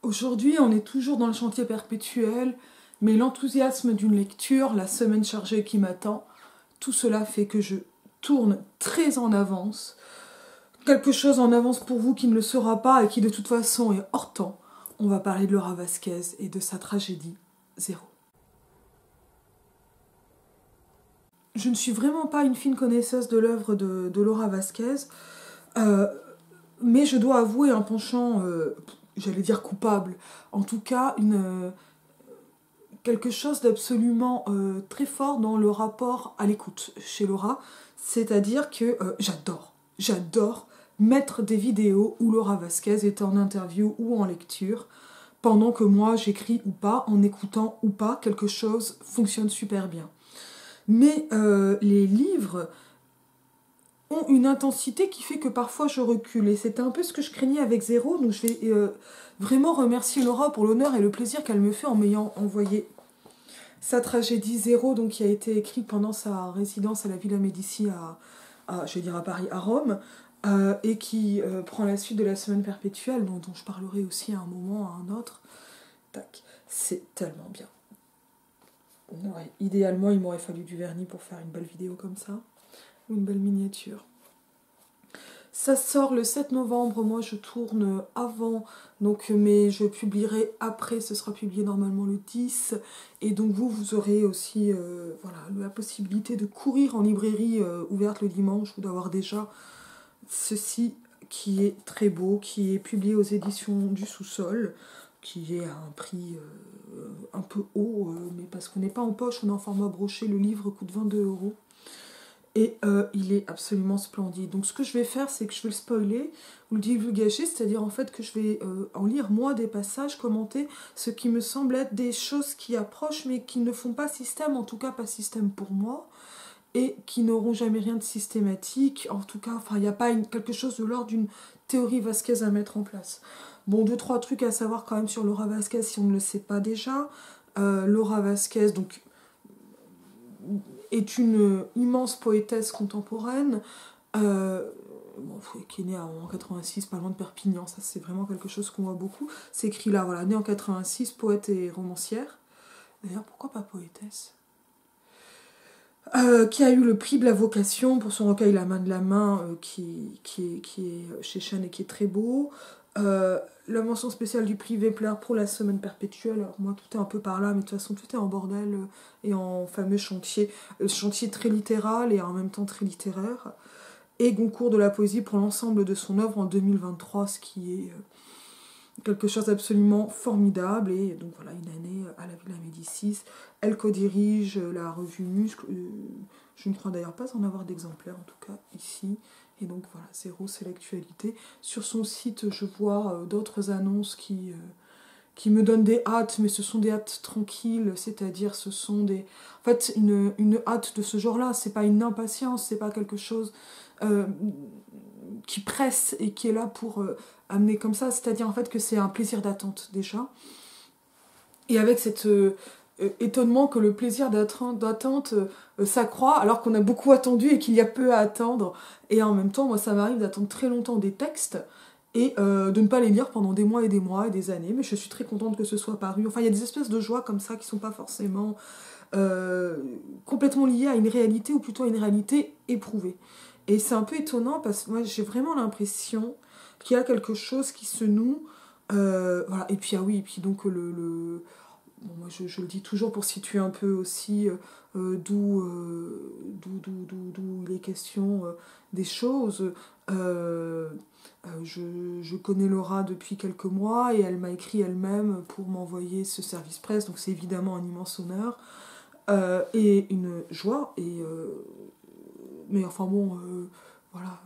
Aujourd'hui, on est toujours dans le chantier perpétuel, mais l'enthousiasme d'une lecture, la semaine chargée qui m'attend, tout cela fait que je tourne très en avance. Quelque chose en avance pour vous qui ne le sera pas et qui de toute façon est hors temps. On va parler de Laura Vasquez et de sa tragédie Zéro. Je ne suis vraiment pas une fine connaisseuse de l'œuvre de Laura Vasquez, euh, mais je dois avouer un penchant, j'allais dire coupable, en tout cas quelque chose d'absolument très fort dans le rapport à l'écoute chez Laura, c'est-à-dire que j'adore mettre des vidéos où Laura Vasquez est en interview ou en lecture, pendant que moi j'écris ou pas, en écoutant ou pas, quelque chose fonctionne super bien. Mais les livres ont une intensité qui fait que parfois je recule, et c'était un peu ce que je craignais avec Zéro, donc je vais vraiment remercier Laura pour l'honneur et le plaisir qu'elle me fait en m'ayant envoyé sa tragédie Zéro, donc, qui a été écrite pendant sa résidence à la Villa Médicis je vais dire à Paris, à Rome, et qui prend la suite de la semaine perpétuelle, dont je parlerai aussi à un moment, à un autre. Tac, c'est tellement bien. Ouais, idéalement, il m'aurait fallu du vernis pour faire une belle vidéo comme ça, ou une belle miniature. Ça sort le 7 novembre, moi je tourne avant, donc, mais je publierai après, ce sera publié normalement le 10, et donc vous aurez aussi voilà, la possibilité de courir en librairie ouverte le dimanche, ou d'avoir déjà ceci qui est très beau, qui est publié aux éditions du Sous-Sol, qui est à un prix un peu haut, mais parce qu'on n'est pas en poche, on est en format broché, le livre coûte 22 €. Et il est absolument splendide. Donc ce que je vais faire, c'est que je vais le spoiler, ou le divulgacher, c'est-à-dire en fait que je vais en lire moi des passages, commenter ce qui me semble être des choses qui approchent, mais qui ne font pas système, en tout cas pas système pour moi, et qui n'auront jamais rien de systématique. En tout cas, il n'y a pas quelque chose de l'ordre d'une théorie Vasquez à mettre en place. Bon, 2-3 trucs à savoir quand même sur Laura Vasquez si on ne le sait pas déjà. Laura Vasquez, donc, est une immense poétesse contemporaine, qui est née en 86, pas loin de Perpignan. Ça, c'est vraiment quelque chose qu'on voit beaucoup. C'est écrit là, voilà, née en 86, poète et romancière. D'ailleurs, pourquoi pas poétesse ? Qui a eu le prix de la vocation pour son recueil La main de la main, qui est chez Chêne et qui est très beau. La mention spéciale du prix Vepler pour la semaine perpétuelle. Alors moi, tout est un peu par là, mais de toute façon, tout est en bordel et en fameux chantier très littéral et en même temps très littéraire. Et Goncourt de la poésie pour l'ensemble de son œuvre en 2023, ce qui est quelque chose d'absolument formidable. Et donc voilà, une année à la Villa Médicis. Elle co-dirige la revue Muscle. Je ne crois d'ailleurs pas en avoir d'exemplaires, en tout cas ici. Et donc voilà, Zéro, c'est l'actualité. Sur son site, je vois d'autres annonces qui me donnent des hâtes, mais ce sont des hâtes tranquilles, c'est-à-dire ce sont des... En fait, une hâte de ce genre-là, c'est pas une impatience, c'est pas quelque chose qui presse et qui est là pour amener comme ça, c'est-à-dire en fait que c'est un plaisir d'attente déjà. Et avec cet étonnement que le plaisir d'attente s'accroît alors qu'on a beaucoup attendu et qu'il y a peu à attendre. Et en même temps, moi ça m'arrive d'attendre très longtemps des textes et de ne pas les lire pendant des mois et des années, mais je suis très contente que ce soit paru. Enfin, il y a des espèces de joie comme ça qui sont pas forcément complètement liées à une réalité, ou plutôt à une réalité éprouvée. Et c'est un peu étonnant parce que moi j'ai vraiment l'impression qu'il y a quelque chose qui se noue. Voilà. Et puis, et puis donc bon, moi je le dis toujours pour situer un peu aussi d'où il est question des choses. Je connais Laura depuis quelques mois et elle m'a écrit elle-même pour m'envoyer ce service presse, donc c'est évidemment un immense honneur et une joie. Mais enfin bon, voilà,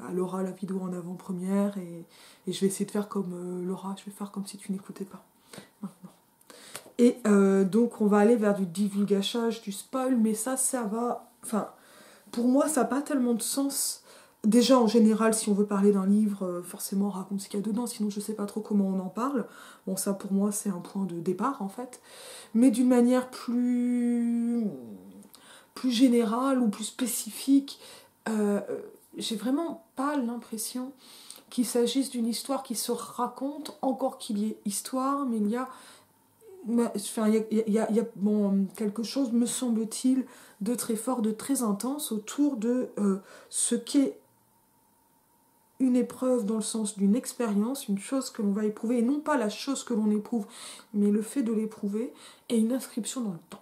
à Laura la vidéo en avant-première, et je vais essayer de faire comme Laura, je vais faire comme si tu n'écoutais pas maintenant. Et donc on va aller vers du divulgachage, du spoil, mais ça va... Enfin, pour moi, ça n'a pas tellement de sens. Déjà, en général, si on veut parler d'un livre, forcément on raconte ce qu'il y a dedans, sinon je sais pas trop comment on en parle. Bon, ça pour moi, c'est un point de départ, en fait. Mais d'une manière plus générale ou plus spécifique, j'ai vraiment pas l'impression qu'il s'agisse d'une histoire qui se raconte, encore qu'il y ait histoire, mais il y a, enfin, il y a bon, quelque chose, me semble-t-il, de très fort, de très intense autour de ce qu'est une épreuve dans le sens d'une expérience, une chose que l'on va éprouver, et non pas la chose que l'on éprouve, mais le fait de l'éprouver, et une inscription dans le temps,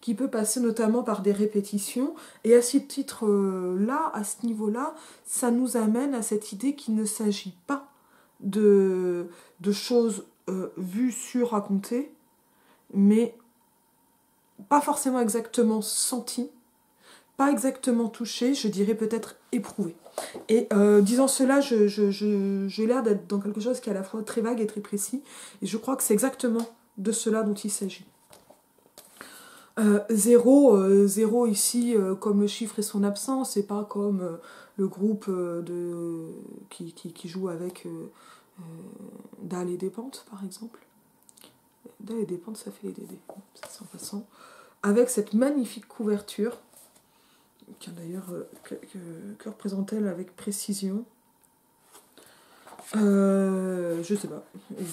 qui peut passer notamment par des répétitions, et à ce titre-là, à ce niveau-là, ça nous amène à cette idée qu'il ne s'agit pas de choses vues, sur, racontées, mais pas forcément exactement senties, pas exactement touchées, je dirais peut-être éprouvées. Et disant cela, j'ai l'air d'être dans quelque chose qui est à la fois très vague et très précis, et je crois que c'est exactement de cela dont il s'agit. Zéro ici, comme le chiffre et son absence, c'est pas comme le groupe qui joue avec Dalle et Dépente, par exemple. Dalle et Dépente, ça fait les Dédés, c'est en passant. Avec cette magnifique couverture, d'ailleurs, que représente-t-elle avec précision? Je sais pas.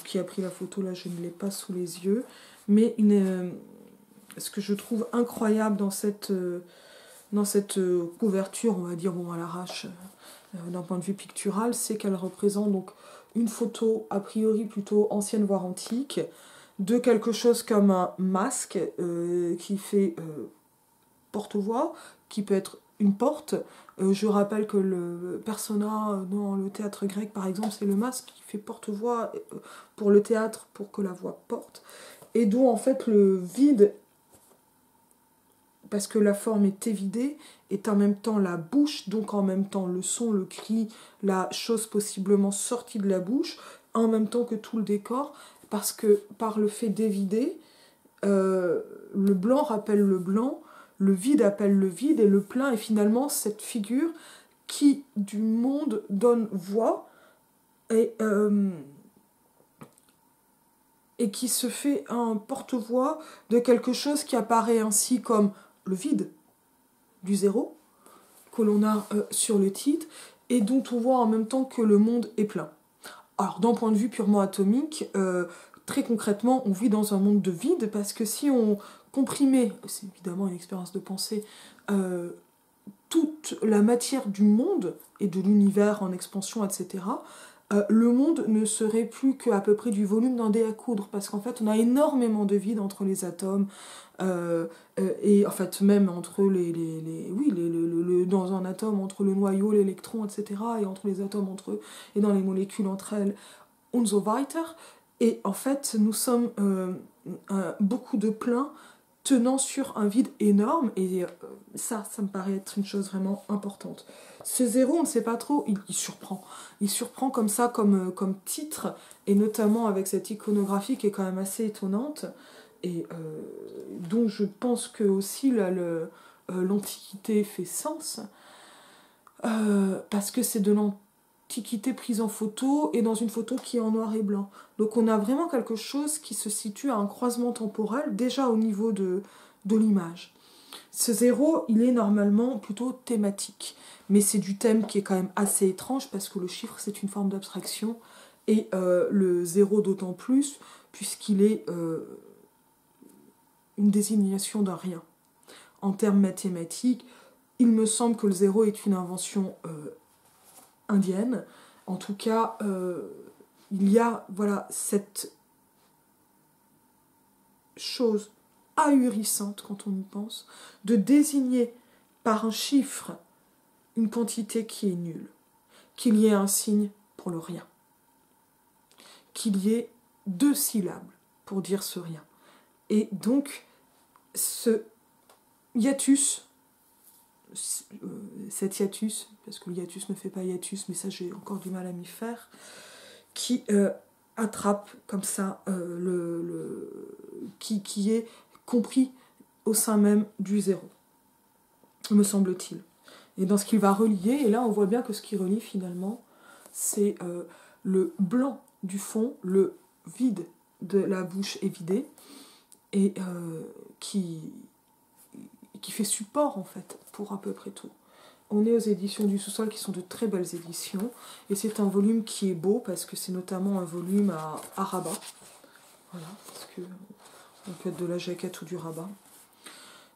Qui a pris la photo, là, je ne l'ai pas sous les yeux. Mais ce que je trouve incroyable dans cette couverture, on va dire, bon, à l'arrache, d'un point de vue pictural, c'est qu'elle représente donc une photo, a priori plutôt ancienne, voire antique, de quelque chose comme un masque qui fait porte-voix, qui peut être une porte. Je rappelle que le persona dans le théâtre grec, par exemple, c'est le masque qui fait porte-voix pour le théâtre, pour que la voix porte. Et dont, en fait, le vide, parce que la forme est évidée, est en même temps la bouche, donc en même temps le son, le cri, la chose possiblement sortie de la bouche, en même temps que tout le décor, parce que par le fait d'évider, le blanc rappelle le blanc, le vide appelle le vide, et le plein est finalement cette figure qui, du monde, donne voix, et qui se fait un porte-voix de quelque chose qui apparaît ainsi comme le vide du zéro, que l'on a sur le titre, et dont on voit en même temps que le monde est plein. Alors, d'un point de vue purement atomique, très concrètement, on vit dans un monde de vide, parce que si on comprimait, c'est évidemment une expérience de pensée, toute la matière du monde et de l'univers en expansion, etc., le monde ne serait plus qu'à peu près du volume d'un dé à coudre, parce qu'en fait, on a énormément de vide entre les atomes, et en fait, même entre dans un atome, entre le noyau, l'électron, etc., et entre les atomes entre eux, et dans les molécules entre elles, und so weiter. Et en fait, nous sommes beaucoup de plein tenant sur un vide énorme, et ça me paraît être une chose vraiment importante. Ce zéro, on ne sait pas trop, il surprend. Il surprend comme ça, comme titre, et notamment avec cette iconographie qui est quand même assez étonnante, et dont je pense que aussi l'Antiquité fait sens, parce que c'est de l'Antiquité prise en photo, et dans une photo qui est en noir et blanc. Donc on a vraiment quelque chose qui se situe à un croisement temporel, déjà au niveau de l'image. Ce zéro, il est normalement plutôt thématique, mais c'est du thème qui est quand même assez étrange, parce que le chiffre, c'est une forme d'abstraction, et le zéro d'autant plus, puisqu'il est une désignation d'un rien. En termes mathématiques, il me semble que le zéro est une invention indienne. En tout cas, il y a cette chose ahurissante, quand on y pense, de désigner par un chiffre une quantité qui est nulle, qu'il y ait un signe pour le rien, qu'il y ait 2 syllabes pour dire ce rien. Et donc, ce hiatus, cet hiatus, parce que le hiatus ne fait pas hiatus, mais ça j'ai encore du mal à m'y faire, qui attrape comme ça, qui est compris au sein même du zéro, me semble-t-il. Et dans ce qu'il va relier, et là on voit bien que ce qui relie finalement, c'est le blanc du fond, le vide de la bouche évidée, et qui fait support en fait pour à peu près tout. on est aux éditions du Sous-Sol qui sont de très belles éditions. Et c'est un volume qui est beau parce que c'est notamment un volume à rabat. Voilà, parce que on peut être de la jaquette ou du rabat.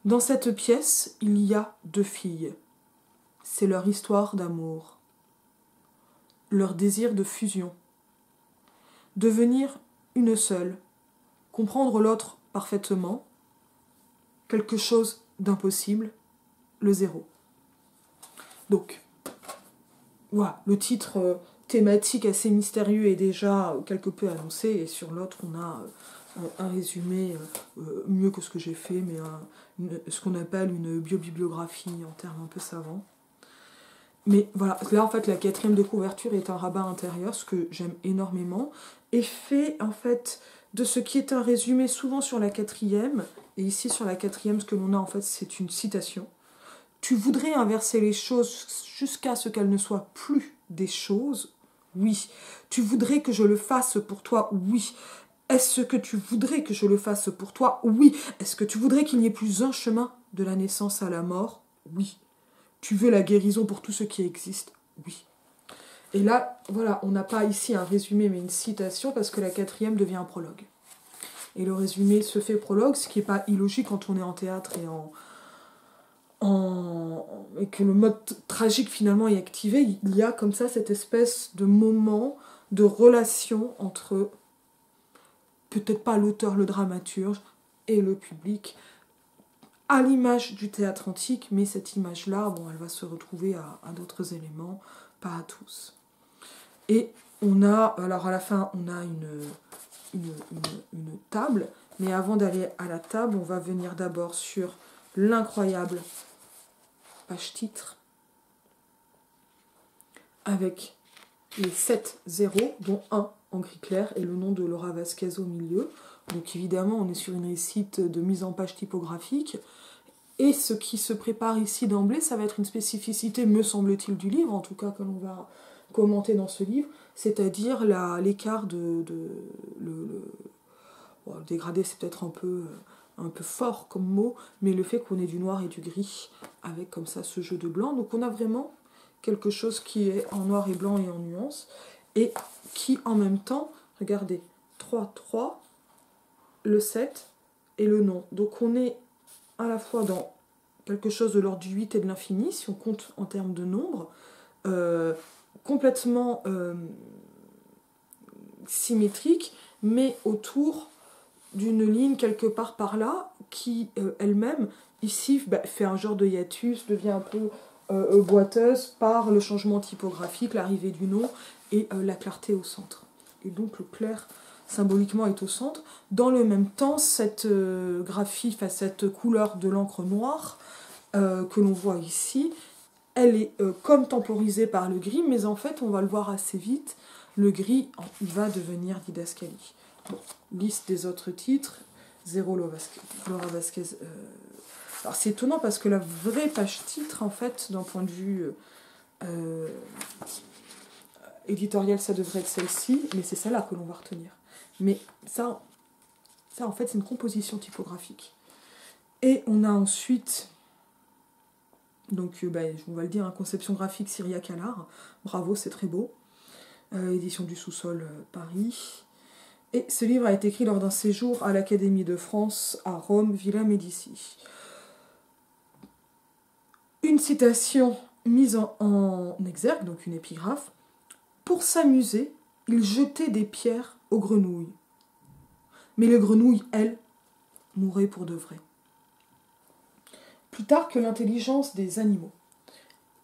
Dans cette pièce, il y a 2 filles. C'est leur histoire d'amour, leur désir de fusion. Devenir une seule, comprendre l'autre parfaitement, quelque chose d'impossible, le zéro. Donc, voilà, le titre thématique assez mystérieux est déjà quelque peu annoncé, et sur l'autre, on a un résumé mieux que ce que j'ai fait, mais ce qu'on appelle une biobibliographie en termes un peu savants. Mais voilà, là en fait la 4e de couverture est un rabat intérieur, ce que j'aime énormément, et fait en fait de ce qui est un résumé souvent sur la 4e, et ici sur la 4e ce que l'on a en fait c'est une citation. Tu voudrais inverser les choses jusqu'à ce qu'elles ne soient plus des choses? Oui. Tu voudrais que je le fasse pour toi? Oui. Est-ce que tu voudrais que je le fasse pour toi? Oui. Est-ce que tu voudrais qu'il n'y ait plus un chemin de la naissance à la mort? Oui. Tu veux la guérison pour tout ce qui existe? Oui. Et là, voilà, on n'a pas ici un résumé mais une citation parce que la 4e devient un prologue. Et le résumé se fait prologue, ce qui n'est pas illogique quand on est en théâtre et que le mode tragique finalement est activé. Il y a comme ça cette espèce de moment de relation entre peut-être pas l'auteur, le dramaturge et le public, à l'image du théâtre antique, mais cette image-là, bon, elle va se retrouver à d'autres éléments, pas à tous. Et on a, alors à la fin, on a une table, mais avant d'aller à la table, on va venir d'abord sur l'incroyable page-titre, avec les 7 zéros, dont un en gris clair, et le nom de Laura Vasquez au milieu. Donc évidemment, on est sur une réussite de mise en page typographique. Et ce qui se prépare ici d'emblée, ça va être une spécificité, me semble-t-il, du livre, en tout cas que l'on va commenter dans ce livre, c'est-à-dire l'écart le dégradé, c'est peut-être un peu fort comme mot, mais le fait qu'on ait du noir et du gris, avec comme ça ce jeu de blanc. Donc on a vraiment quelque chose qui est en noir et blanc et en nuances, et qui en même temps, regardez, 3, 3, le 7 et le nom. Donc on est à la fois dans quelque chose de l'ordre du 8 et de l'infini, si on compte en termes de nombre, complètement symétrique, mais autour d'une ligne quelque part par là, qui elle-même, ici, fait un genre de hiatus, devient un peu boiteuse par le changement typographique, l'arrivée du nom et la clarté au centre. Et donc le clair symboliquement est au centre. Dans le même temps, cette graphie, cette couleur de l'encre noire que l'on voit ici, elle est comme temporisée par le gris, mais en fait, on va le voir assez vite, le gris, il va devenir didascalie. Bon, liste des autres titres, 0 Laura Vasquez. Alors c'est étonnant parce que la vraie page titre, en fait, d'un point de vue éditorial, ça devrait être celle-ci, mais c'est celle-là que l'on va retenir. Mais ça en fait, c'est une composition typographique. Et on a ensuite, donc on va le dire, conception graphique Cyriaque Allard. Bravo, c'est très beau. Édition du Sous-Sol, Paris. Et ce livre a été écrit lors d'un séjour à l'Académie de France à Rome, Villa Médici. Une citation mise en exergue, donc une épigraphe. Pour s'amuser, il jetait des pierres aux grenouilles. Mais les grenouilles, elles, mouraient pour de vrai. Plus tard que l'intelligence des animaux.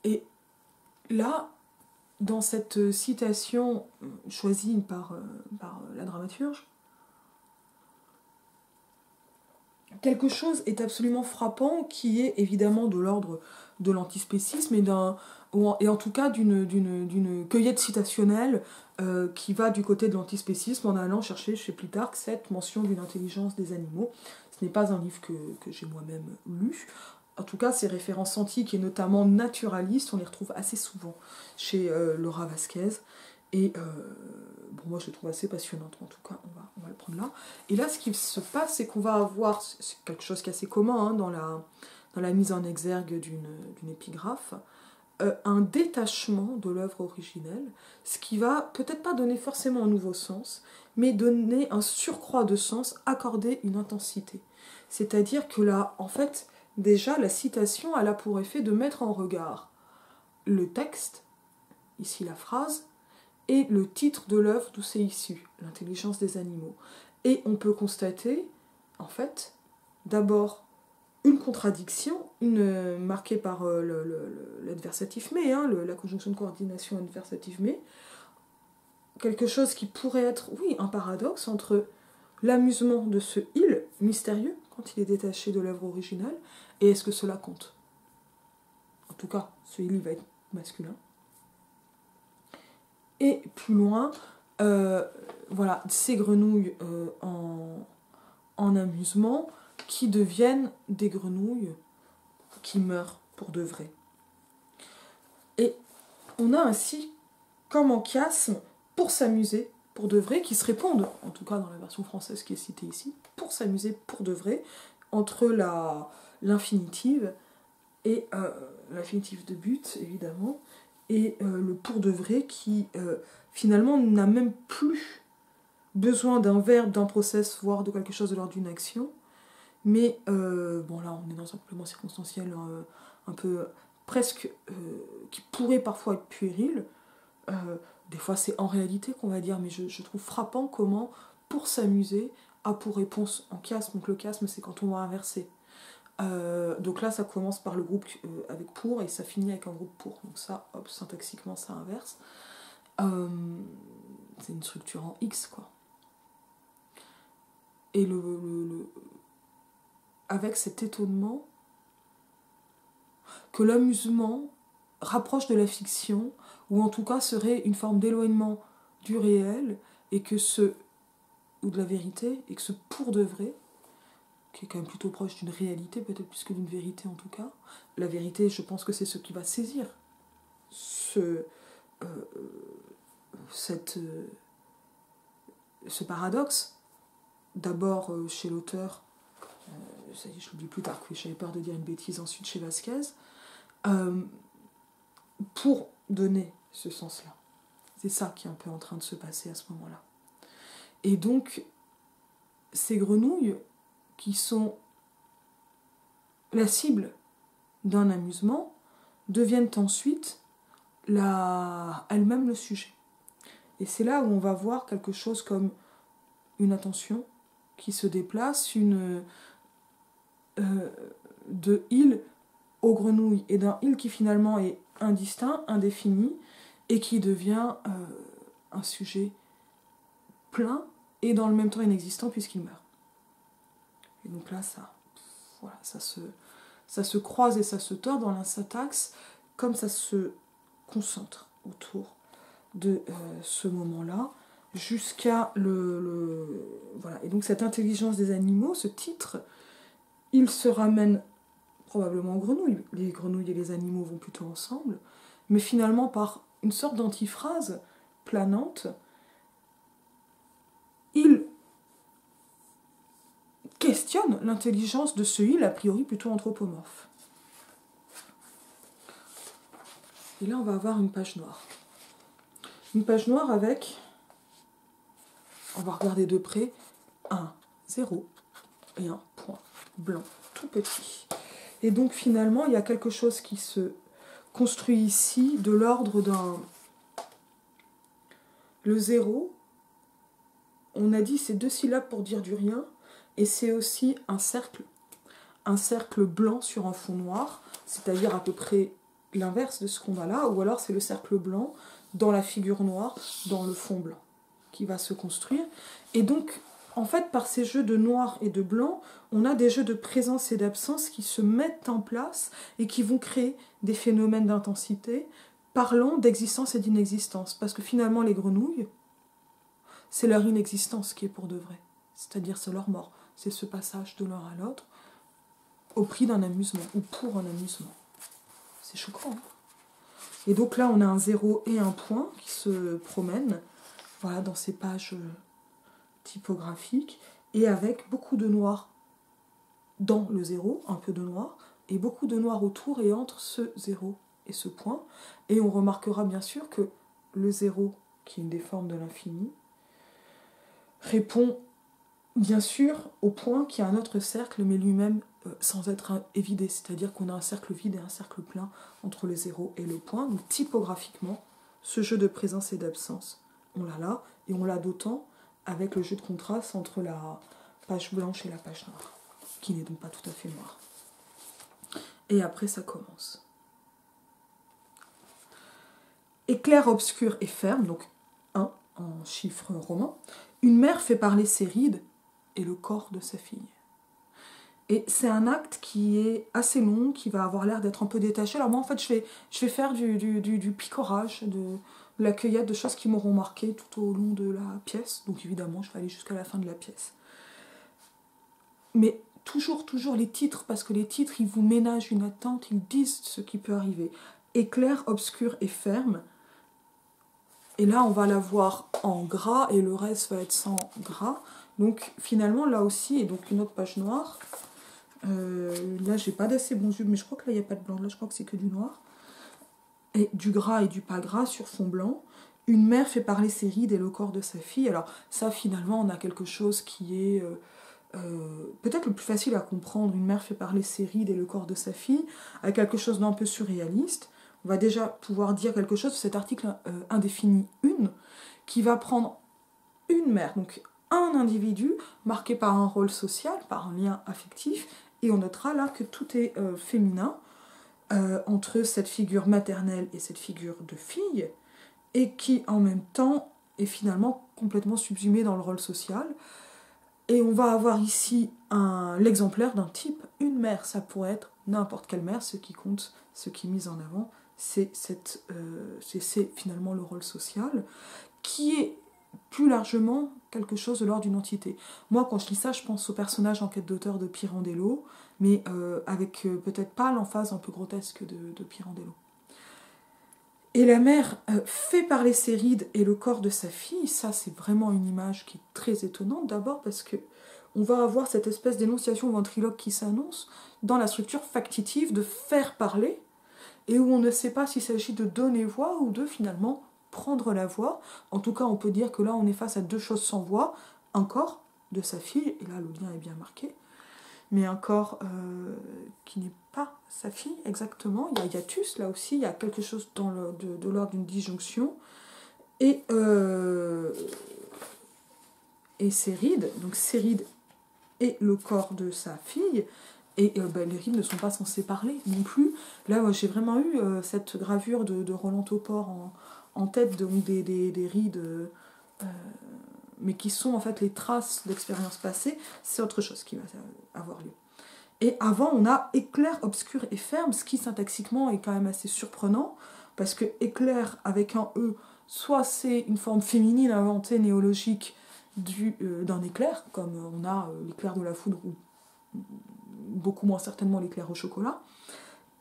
Et là, dans cette citation choisie par la dramaturge, quelque chose est absolument frappant qui est évidemment de l'ordre de l'antispécisme et en tout cas d'une cueillette citationnelle qui va du côté de l'antispécisme en allant chercher chez Plutarque cette mention d'une intelligence des animaux. Ce n'est pas un livre que j'ai moi-même lu. En tout cas, ces références antiques et notamment naturalistes, on les retrouve assez souvent chez Laura Vasquez. Et moi, je le trouve assez passionnante. En tout cas, on va le prendre là. Et là, ce qui se passe, c'est qu'on va avoir, c'est quelque chose qui est assez commun dans la mise en exergue d'une épigraphe, un détachement de l'œuvre originelle, ce qui va peut-être pas donner forcément un nouveau sens, mais donner un surcroît de sens, accorder une intensité. C'est-à-dire que là, en fait, déjà, la citation, elle a pour effet de mettre en regard le texte, ici la phrase, et le titre de l'œuvre d'où c'est issu, l'intelligence des animaux. Et on peut constater, en fait, d'abord une contradiction, marquée par l'adversatif mais, la conjonction de coordination adversative mais, quelque chose qui pourrait être, oui, un paradoxe entre l'amusement de ce il mystérieux, quand il est détaché de l'œuvre originale, et est-ce que cela compte? En tout cas, ce il va être masculin. Et plus loin, voilà, ces grenouilles en amusement qui deviennent des grenouilles qui meurent pour de vrai. Et on a ainsi comme en chiasme pour s'amuser pour de vrai qui se répondent, en tout cas dans la version française qui est citée ici, pour s'amuser pour de vrai, entre l'infinitive et l'infinitive de but évidemment, et le pour de vrai qui finalement n'a même plus besoin d'un verbe, d'un process, voire de quelque chose de l'ordre d'une action. Mais bon, là on est dans un complément circonstanciel un peu presque qui pourrait parfois être puéril. Des fois c'est en réalité qu'on va dire, mais je trouve frappant comment pour s'amuser a pour réponse en chiasme. Donc le chiasme c'est quand on va inverser. Donc là ça commence par le groupe avec pour et ça finit avec un groupe pour. Donc ça, hop, syntaxiquement ça inverse. C'est une structure en X quoi. Et avec cet étonnement que l'amusement rapproche de la fiction, ou en tout cas serait une forme d'éloignement du réel, et que ou de la vérité, et que ce pour de vrai, qui est quand même plutôt proche d'une réalité, peut-être plus que d'une vérité en tout cas, la vérité, je pense que c'est ce qui va saisir ce paradoxe, d'abord chez l'auteur, ça y est, je l'oublie plus tard, que j'avais peur de dire une bêtise, ensuite chez Vasquez, pour donner ce sens-là. C'est ça qui est un peu en train de se passer à ce moment-là. Et donc, ces grenouilles, qui sont la cible d'un amusement, deviennent ensuite elles-mêmes le sujet. Et c'est là où on va voir quelque chose comme une attention qui se déplace, de il aux grenouilles, et d'un il qui finalement est indistinct, indéfini, et qui devient un sujet plein, et dans le même temps inexistant puisqu'il meurt. Et donc là, ça se croise et ça se tord dans la syntaxe, comme ça se concentre autour de ce moment-là, jusqu'à voilà. Et donc cette intelligence des animaux, ce titre, il se ramène probablement aux grenouilles. Les grenouilles et les animaux vont plutôt ensemble, mais finalement par une sorte d'antiphrase planante, il questionne l'intelligence de ce il a priori plutôt anthropomorphe. Et là on va avoir une page noire. Une page noire avec, on va regarder de près, un 0 et un point blanc, tout petit. Et donc finalement, il y a quelque chose qui se construit ici de l'ordre d'un... Le 0, on a dit c'est 2 syllabes pour dire du rien, et c'est aussi un cercle blanc sur un fond noir, c'est-à-dire à peu près l'inverse de ce qu'on a là, ou alors c'est le cercle blanc dans la figure noire, dans le fond blanc, qui va se construire. Et donc, en fait, par ces jeux de noir et de blanc, on a des jeux de présence et d'absence qui se mettent en place et qui vont créer des phénomènes d'intensité, parlant d'existence et d'inexistence. Parce que finalement, les grenouilles, c'est leur inexistence qui est pour de vrai. C'est-à-dire, c'est leur mort. C'est ce passage de l'un à l'autre au prix d'un amusement, ou pour un amusement. C'est choquant, hein. Et donc là, on a un 0 et un point qui se promènent, voilà, dans ces pages typographiques, et avec beaucoup de noir dans le 0, un peu de noir, et beaucoup de noir autour et entre ce 0 et ce point. Et on remarquera bien sûr que le 0, qui est une des formes de l'infini, répond bien sûr au point qui a un autre cercle, mais lui-même sans être évidé. C'est-à-dire qu'on a un cercle vide et un cercle plein entre le 0 et le point. Donc typographiquement, ce jeu de présence et d'absence, on l'a là, et on l'a d'autant avec le jeu de contraste entre la page blanche et la page noire, qui n'est donc pas tout à fait noire. Et après, ça commence. Éclair, obscur et ferme, donc 1 en chiffre romain. Une mère fait parler ses rides et le corps de sa fille. Et c'est un acte qui est assez long, qui va avoir l'air d'être un peu détaché. Alors moi, en fait, je vais faire du picorage, de la cueillette, de choses qui m'auront marqué tout au long de la pièce. Donc évidemment, je vais aller jusqu'à la fin de la pièce. Mais toujours les titres, parce que les titres, ils vous ménagent une attente, ils disent ce qui peut arriver. Éclair, obscur et ferme. Et là, on va la voir en gras, et le reste va être sans gras. Donc finalement, là aussi, et donc une autre page noire. Là, j'ai pas d'assez bons yeux, mais je crois que là, il n'y a pas de blanc. Là, je crois que c'est que du noir. Et du gras et du pas gras sur fond blanc. Une mère fait parler ses rides et le corps de sa fille. Alors ça, finalement, on a quelque chose qui est peut-être le plus facile à comprendre. Une mère fait parler ses rides et le corps de sa fille, avec quelque chose d'un peu surréaliste. On va déjà pouvoir dire quelque chose de cet article indéfini 1, qui va prendre une mère, donc un individu marqué par un rôle social, par un lien affectif, et on notera là que tout est féminin entre cette figure maternelle et cette figure de fille, et qui en même temps est finalement complètement subsumée dans le rôle social. Et on va avoir ici l'exemplaire d'un type, une mère, ça pourrait être n'importe quelle mère, ce qui compte, ce qui est mis en avant, c'est finalement le rôle social, qui est plus largement quelque chose de l'ordre d'une entité. Moi, quand je lis ça, je pense au personnage en quête d'auteur de Pirandello, mais avec peut-être pas l'emphase un peu grotesque de Pirandello. Et la mère fait parler ses rides et le corps de sa fille. Ça, c'est vraiment une image qui est très étonnante. D'abord parce que on va avoir cette espèce d'énonciation ventriloque qui s'annonce dans la structure factitive de faire parler, et où on ne sait pas s'il s'agit de donner voix ou de finalement prendre la voix. En tout cas, on peut dire que là, on est face à deux choses sans voix. Un corps de sa fille, et là, le lien est bien marqué, mais un corps qui n'est pas sa fille exactement. Il y a hiatus, là aussi, il y a quelque chose de l'ordre d'une disjonction. Et ses rides, donc ses rides et le corps de sa fille, et les rides ne sont pas censées parler non plus. Là, moi, j'ai vraiment eu cette gravure de Roland Topor en tête, donc des rides, mais qui sont en fait les traces d'expériences passées. C'est autre chose qui va avoir lieu. Et avant, on a éclair, obscur et ferme, ce qui syntaxiquement est quand même assez surprenant, parce que éclair avec un E, soit c'est une forme féminine inventée néologique d'un éclair, comme on a l'éclair de la foudre, ou beaucoup moins certainement l'éclair au chocolat.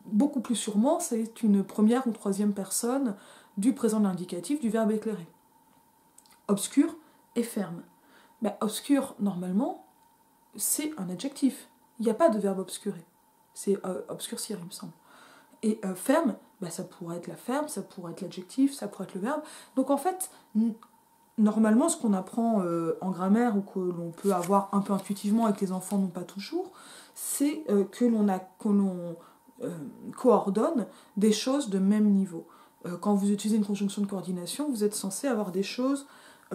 Beaucoup plus sûrement, c'est une première ou troisième personne du présent de l'indicatif du verbe éclairer. Obscur et ferme. Ben, obscur, normalement, c'est un adjectif. Il n'y a pas de verbe obscurer. C'est obscurcir, il me semble. Et ferme, ben, ça pourrait être la ferme, ça pourrait être l'adjectif, ça pourrait être le verbe. Donc en fait, normalement, ce qu'on apprend en grammaire, ou que l'on peut avoir un peu intuitivement et que les enfants n'ont pas toujours, c'est que l'on coordonne des choses de même niveau. Quand vous utilisez une conjonction de coordination, vous êtes censé avoir des choses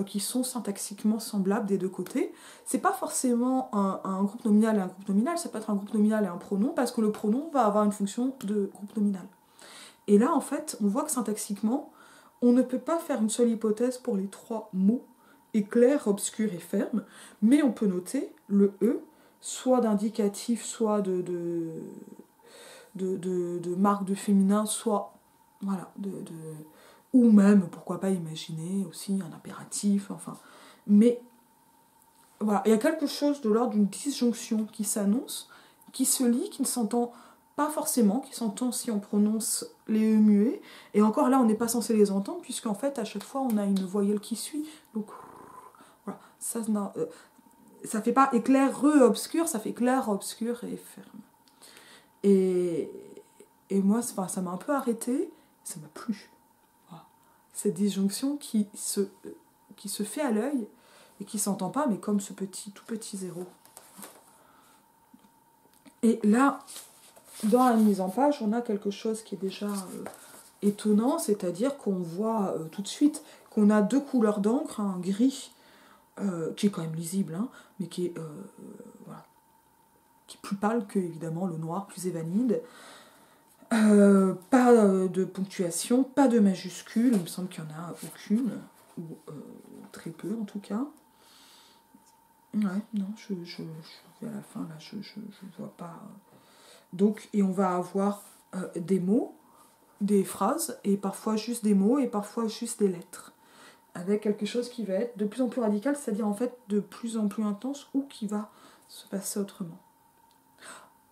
qui sont syntaxiquement semblables des deux côtés. C'est pas forcément un groupe nominal et un groupe nominal, ça peut être un groupe nominal et un pronom, parce que le pronom va avoir une fonction de groupe nominal. Et là, en fait, on voit que syntaxiquement, on ne peut pas faire une seule hypothèse pour les trois mots, éclair, obscur et ferme, mais on peut noter le E, soit d'indicatif, soit de marque de féminin, soit voilà, ou même, pourquoi pas imaginer aussi un impératif, enfin. Mais voilà, il y a quelque chose de l'ordre d'une disjonction qui s'annonce, qui se lit, qui ne s'entend pas forcément, qui s'entend si on prononce les E muets, et encore là, on n'est pas censé les entendre, puisqu'en fait, à chaque fois, on a une voyelle qui suit, donc voilà, ça fait pas éclair, obscur, ça fait clair, obscur et ferme. Et Et moi, ça m'a un peu arrêté, ça m'a plu. Voilà. Cette disjonction qui se fait à l'œil et qui s'entend pas, mais comme ce tout petit zéro. Et là, dans la mise en page, on a quelque chose qui est déjà étonnant, c'est-à-dire qu'on voit tout de suite qu'on a 2 couleurs d'encre, un gris qui est quand même lisible, hein, mais qui est voilà, qui est plus pâle que évidemment le noir, plus évanide. Pas de ponctuation, pas de majuscule, il me semble qu'il n'y en a aucune, ou très peu en tout cas. Ouais, non, je vais à la fin, là, je vois pas. Donc, et on va avoir des mots, des phrases, et parfois juste des mots, et parfois juste des lettres. Avec quelque chose qui va être de plus en plus radical, c'est-à-dire en fait de plus en plus intense, ou qui va se passer autrement.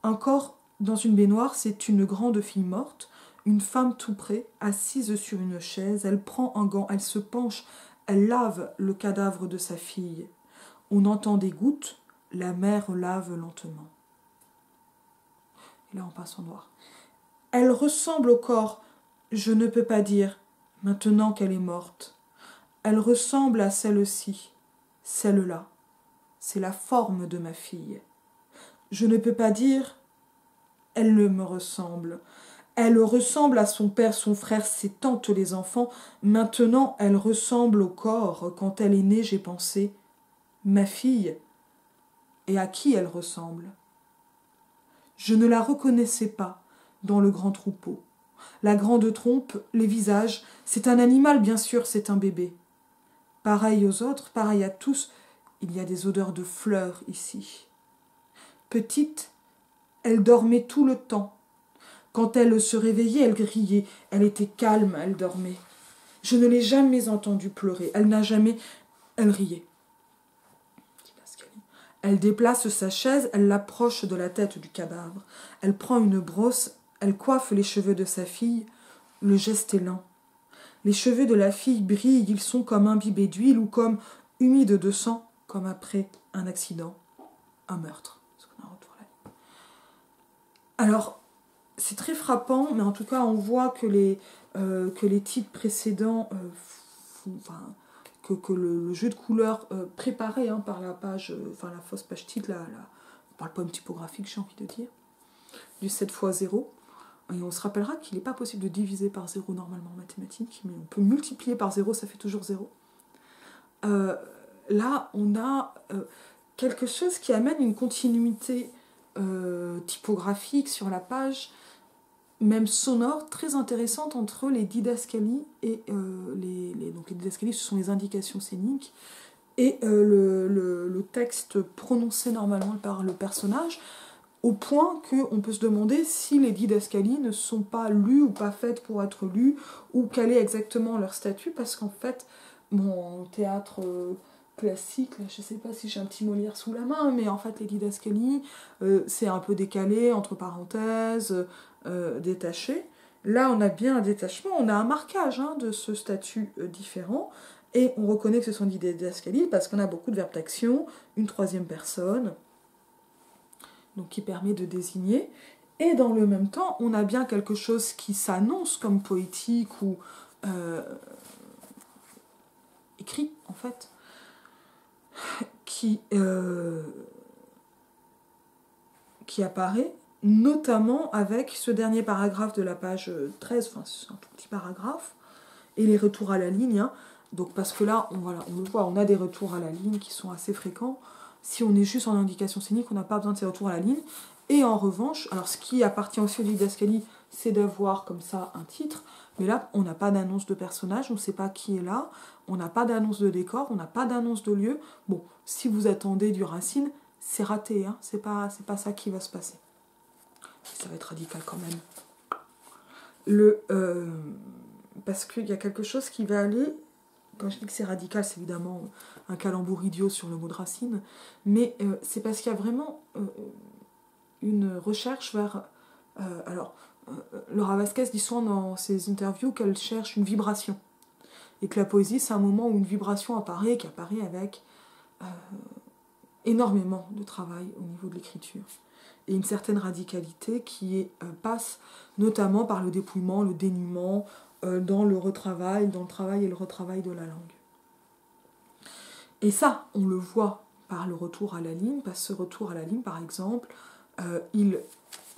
Encore dans une baignoire, c'est une grande fille morte, une femme tout près, assise sur une chaise, elle prend un gant, elle se penche, elle lave le cadavre de sa fille. On entend des gouttes, la mère lave lentement. Et là on passe en noir. Elle ressemble au corps, je ne peux pas dire, maintenant qu'elle est morte. Elle ressemble à celle-ci, celle-là. C'est la forme de ma fille. Je ne peux pas dire, elle me ressemble. Elle ressemble à son père, son frère, ses tantes, les enfants. Maintenant, elle ressemble au corps. Quand elle est née, j'ai pensé, ma fille. Et à qui elle ressemble ? Je ne la reconnaissais pas dans le grand troupeau. La grande trompe, les visages, c'est un animal, bien sûr, c'est un bébé. Pareil aux autres, pareil à tous, il y a des odeurs de fleurs ici. Petite, elle dormait tout le temps. Quand elle se réveillait, elle grillait. Elle était calme, elle dormait. Je ne l'ai jamais entendue pleurer. Elle n'a jamais... Elle riait. Elle déplace sa chaise, elle l'approche de la tête du cadavre. Elle prend une brosse, elle coiffe les cheveux de sa fille. Le geste est lent. Les cheveux de la fille brillent, ils sont comme imbibés d'huile ou comme humides de sang, comme après un accident, un meurtre. Alors, c'est très frappant, mais en tout cas, on voit que les titres précédents, que le jeu de couleurs préparé par la page, la fausse page titre, par le poème typographique, j'ai envie de dire, du 7x0. Et on se rappellera qu'il n'est pas possible de diviser par 0 normalement en mathématiques, mais on peut multiplier par 0, ça fait toujours 0. Là, on a quelque chose qui amène une continuité typographique sur la page, même sonore, très intéressante entre les didascalies et donc les didascalies, ce sont les indications scéniques, et le texte prononcé normalement par le personnage, au point qu'on peut se demander si les didascalies ne sont pas lues ou pas faites pour être lues, ou quel est exactement leur statut, parce qu'en fait, en théâtre classique, là, je ne sais pas si j'ai un petit Molière sous la main, mais en fait les didascalies, c'est un peu décalé, entre parenthèses, détaché. Là, on a bien un détachement, on a un marquage de ce statut différent, et on reconnaît que ce sont des didascalies parce qu'on a beaucoup de verbes d'action, une troisième personne, donc qui permet de désigner, et dans le même temps, on a bien quelque chose qui s'annonce comme poétique ou écrit, en fait, qui apparaît, notamment avec ce dernier paragraphe de la page 13, c'est un tout petit paragraphe, et les retours à la ligne. Donc parce que là, on le voit, on a des retours à la ligne qui sont assez fréquents. Si on est juste en indication scénique, on n'a pas besoin de ces retours à la ligne. Et en revanche, alors ce qui appartient aussi aux didascalies, c'est d'avoir comme ça un titre. Mais là, on n'a pas d'annonce de personnage, on ne sait pas qui est là, on n'a pas d'annonce de décor, on n'a pas d'annonce de lieu. Bon, si vous attendez du Racine, c'est raté, c'est pas ça qui va se passer. Ça va être radical quand même. Parce qu'il y a quelque chose qui va aller, quand je dis que c'est radical, c'est évidemment un calembour idiot sur le mot de Racine, mais c'est parce qu'il y a vraiment une recherche vers... Laura Vasquez dit souvent dans ses interviews qu'elle cherche une vibration, et que la poésie, c'est un moment où une vibration apparaît, qui apparaît avec énormément de travail au niveau de l'écriture. et une certaine radicalité passe notamment par le dépouillement, le dénuement, dans le retravail, dans le travail et le retravail de la langue. Et ça, on le voit par le retour à la ligne, parce que ce retour à la ligne, par exemple,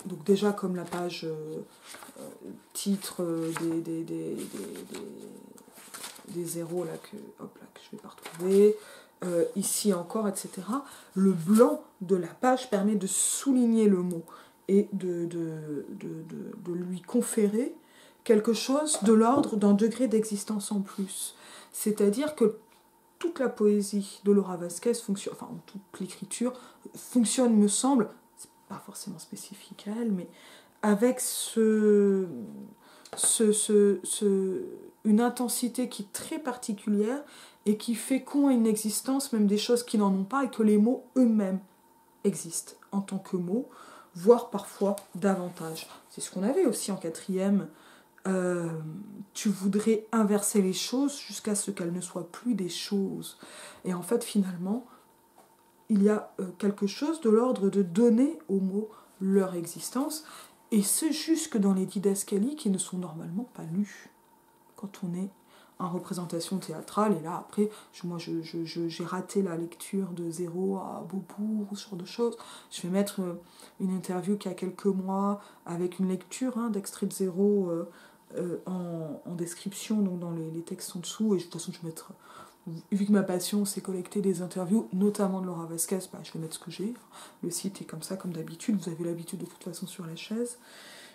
donc déjà comme la page titre des zéros là que je vais pas retrouver, ici encore, etc. Le blanc de la page permet de souligner le mot et de lui conférer quelque chose de l'ordre d'un degré d'existence en plus. C'est-à-dire que toute la poésie de Laura Vasquez fonctionne, enfin toute l'écriture fonctionne, me semble, c'est pas forcément spécifique à elle, mais avec une intensité qui est très particulière et qui fait qu'ont une existence même des choses qui n'en ont pas et que les mots eux-mêmes existent en tant que mots, voire parfois davantage. C'est ce qu'on avait aussi en quatrième. Tu voudrais inverser les choses jusqu'à ce qu'elles ne soient plus des choses. Et en fait, finalement, il y a quelque chose de l'ordre de donner aux mots leur existence, et ce jusque dans les didascalies qui ne sont normalement pas lues quand on est en représentation théâtrale. Et là, après, j'ai raté la lecture de Zéro à Beaubourg, ou ce genre de choses. Je vais mettre une interview qui a quelques mois avec une lecture d'extrait de Zéro en description, donc dans les textes en dessous. Et de toute façon, je vais mettre, vu que ma passion c'est collecter des interviews, notamment de Laura Vasquez, je vais mettre ce que j'ai. Le site est comme ça, comme d'habitude, vous avez l'habitude de toute façon sur la chaise.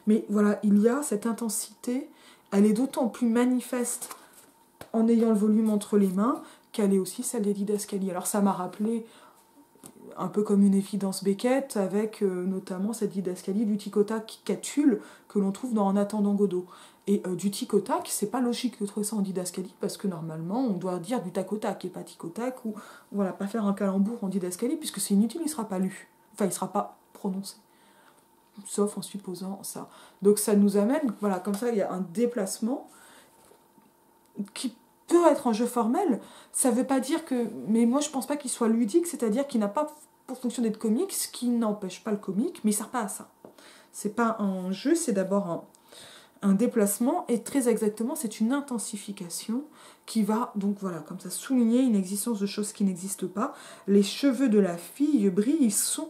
Mais voilà, il y a cette intensité, elle est d'autant plus manifeste en ayant le volume entre les mains qu'elle est aussi celle des didascalies. Alors ça m'a rappelé un peu comme une évidence Beckett, avec notamment cette didascalie du tic-au-tac Catulle que l'on trouve dans En attendant Godot. Et du tic-au-tac, c'est pas logique de trouver ça en didascalie, parce que normalement, on doit dire du tac-au-tac et pas tic-au-tac, ou voilà, pas faire un calembour en didascalie, puisque c'est inutile, il sera pas lu. Enfin, il sera pas prononcé. Sauf en supposant ça. Donc ça nous amène, voilà, comme ça, il y a un déplacement qui peut être un jeu formel. Ça veut pas dire que... Mais moi, je pense pas qu'il soit ludique, c'est-à-dire qu'il n'a pas pour fonction d'être comique, ce qui n'empêche pas le comique, mais il sert pas à ça. C'est pas un jeu, c'est d'abord un déplacement, et très exactement, c'est une intensification qui va, donc voilà, comme ça, souligner une existence de choses qui n'existent pas. Les cheveux de la fille brillent, ils sont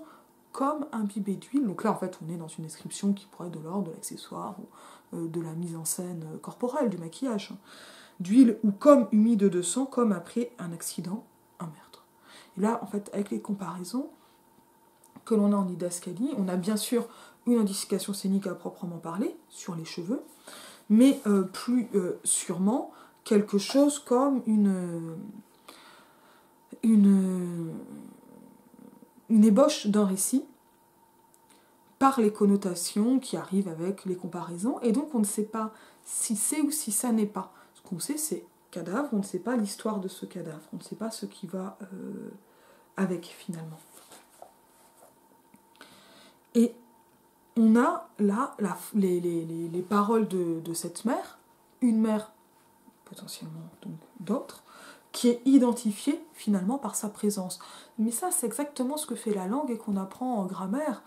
comme imbibés d'huile. Donc là, en fait, on est dans une description qui pourrait être de l'ordre de l'accessoire, ou de la mise en scène corporelle, du maquillage. D'huile, ou comme humide de sang, comme après un accident, un meurtre. Et là, en fait, avec les comparaisons que l'on a en didascalie, on a bien sûr une indication scénique à proprement parler, sur les cheveux, mais plus sûrement quelque chose comme une ébauche d'un récit par les connotations qui arrivent avec les comparaisons, et donc on ne sait pas si c'est ou si ça n'est pas. Ce qu'on sait, c'est cadavre, on ne sait pas l'histoire de ce cadavre, on ne sait pas ce qui va avec, finalement. Et on a là les paroles de cette mère, une mère potentiellement donc d'autres, qui est identifiée finalement par sa présence. Mais ça, c'est exactement ce que fait la langue et qu'on apprend en grammaire.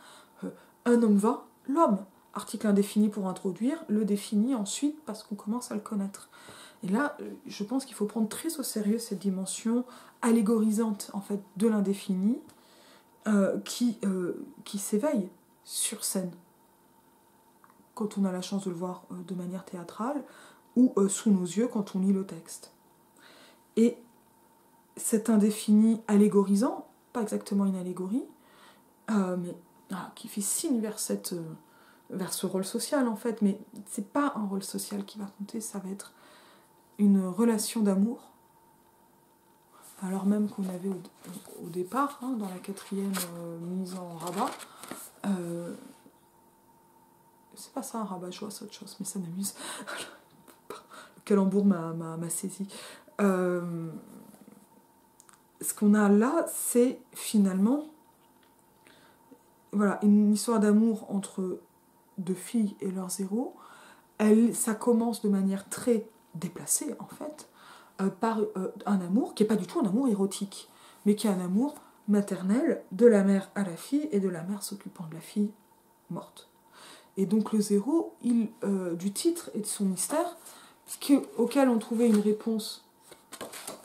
Un homme va, l'homme. Article indéfini pour introduire, le définit ensuite parce qu'on commence à le connaître. Et là, je pense qu'il faut prendre très au sérieux cette dimension allégorisante en fait de l'indéfini qui s'éveille sur scène quand on a la chance de le voir de manière théâtrale, ou sous nos yeux quand on lit le texte. Et cet indéfini allégorisant, pas exactement une allégorie, mais qui fait signe vers ce rôle social en fait, mais c'est pas un rôle social qui va compter, ça va être une relation d'amour, alors même qu'on avait au départ, dans la quatrième mise en rabat, c'est pas ça un rabat-joie, c'est autre chose, mais ça m'amuse. Le calembour m'a saisi. Ce qu'on a là, c'est finalement voilà, une histoire d'amour entre deux filles et leurs héros. Ça commence de manière très déplacée, en fait, par un amour qui n'est pas du tout un amour érotique, mais qui est un amour maternelle de la mère à la fille et de la mère s'occupant de la fille morte. Et donc le zéro, du titre et de son mystère, auquel on trouvait une réponse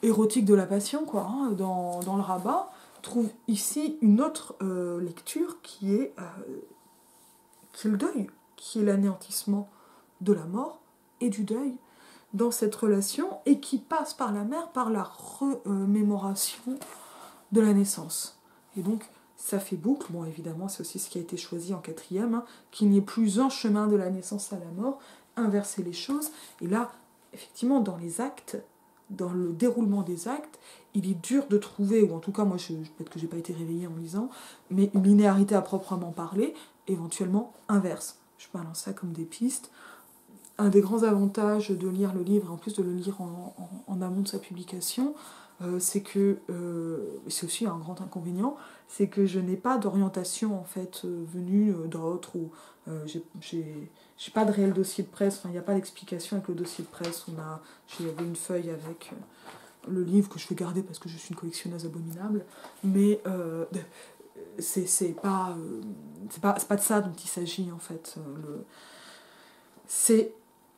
érotique de la passion, quoi, hein, dans le rabat, trouve ici une autre lecture qui est le deuil, qui est l'anéantissement de la mort et du deuil dans cette relation, et qui passe par la mère par la remémoration de la naissance. Et donc, ça fait boucle. Bon, évidemment, c'est aussi ce qui a été choisi en 4e, hein, qu'il n'y ait plus un chemin de la naissance à la mort, inverser les choses. Et là, effectivement, dans les actes, dans le déroulement des actes, il est dur de trouver, ou en tout cas, moi, peut-être que j'ai pas été réveillée en lisant, mais une linéarité à proprement parler, éventuellement inverse. Je balance ça comme des pistes. Un des grands avantages de lire le livre, en plus de le lire en amont de sa publication, c'est que, c'est aussi un grand inconvénient, c'est que je n'ai pas d'orientation en fait venue d'autres, ou j'ai pas de réel dossier de presse, enfin il n'y a pas d'explication avec le dossier de presse, j'avais une feuille avec le livre que je vais garder parce que je suis une collectionneuse abominable, mais c'est pas de ça dont il s'agit en fait. C'est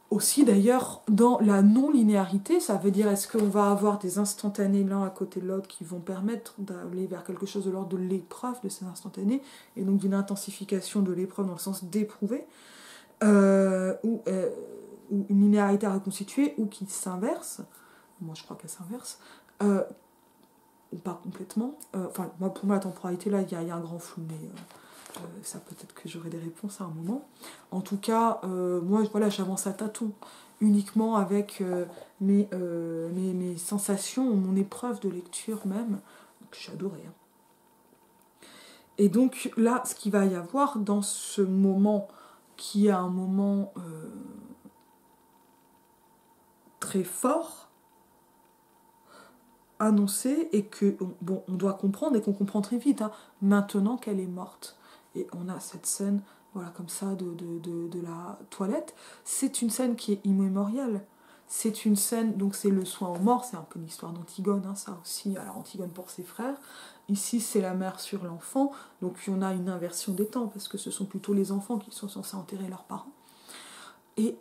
aussi d'ailleurs dans la non-linéarité, ça veut dire est-ce qu'on va avoir des instantanés l'un à côté de l'autre qui vont permettre d'aller vers quelque chose de l'ordre de l'épreuve de ces instantanés, et donc d'une intensification de l'épreuve dans le sens d'éprouver, ou une linéarité à reconstituer, ou qui s'inverse, moi je crois qu'elle s'inverse, ou pas complètement, pour moi la temporalité là, il y a un grand flou, mais ça peut-être que j'aurai des réponses à un moment. En tout cas, moi voilà, j'avance à tâtons, uniquement avec mes sensations, mon épreuve de lecture même, que j'adorais. Hein. Et donc là, ce qu'il va y avoir dans ce moment, qui est un moment très fort, annoncé, et que on doit comprendre, et qu'on comprend très vite, hein, maintenant qu'elle est morte. Et on a cette scène, voilà, comme ça, de la toilette. C'est une scène qui est immémoriale. C'est une scène, donc c'est le soin aux morts, c'est un peu l'histoire d'Antigone, hein, ça aussi, alors Antigone pour ses frères. Ici, c'est la mère sur l'enfant, donc on a une inversion des temps, parce que ce sont plutôt les enfants qui sont censés enterrer leurs parents. Et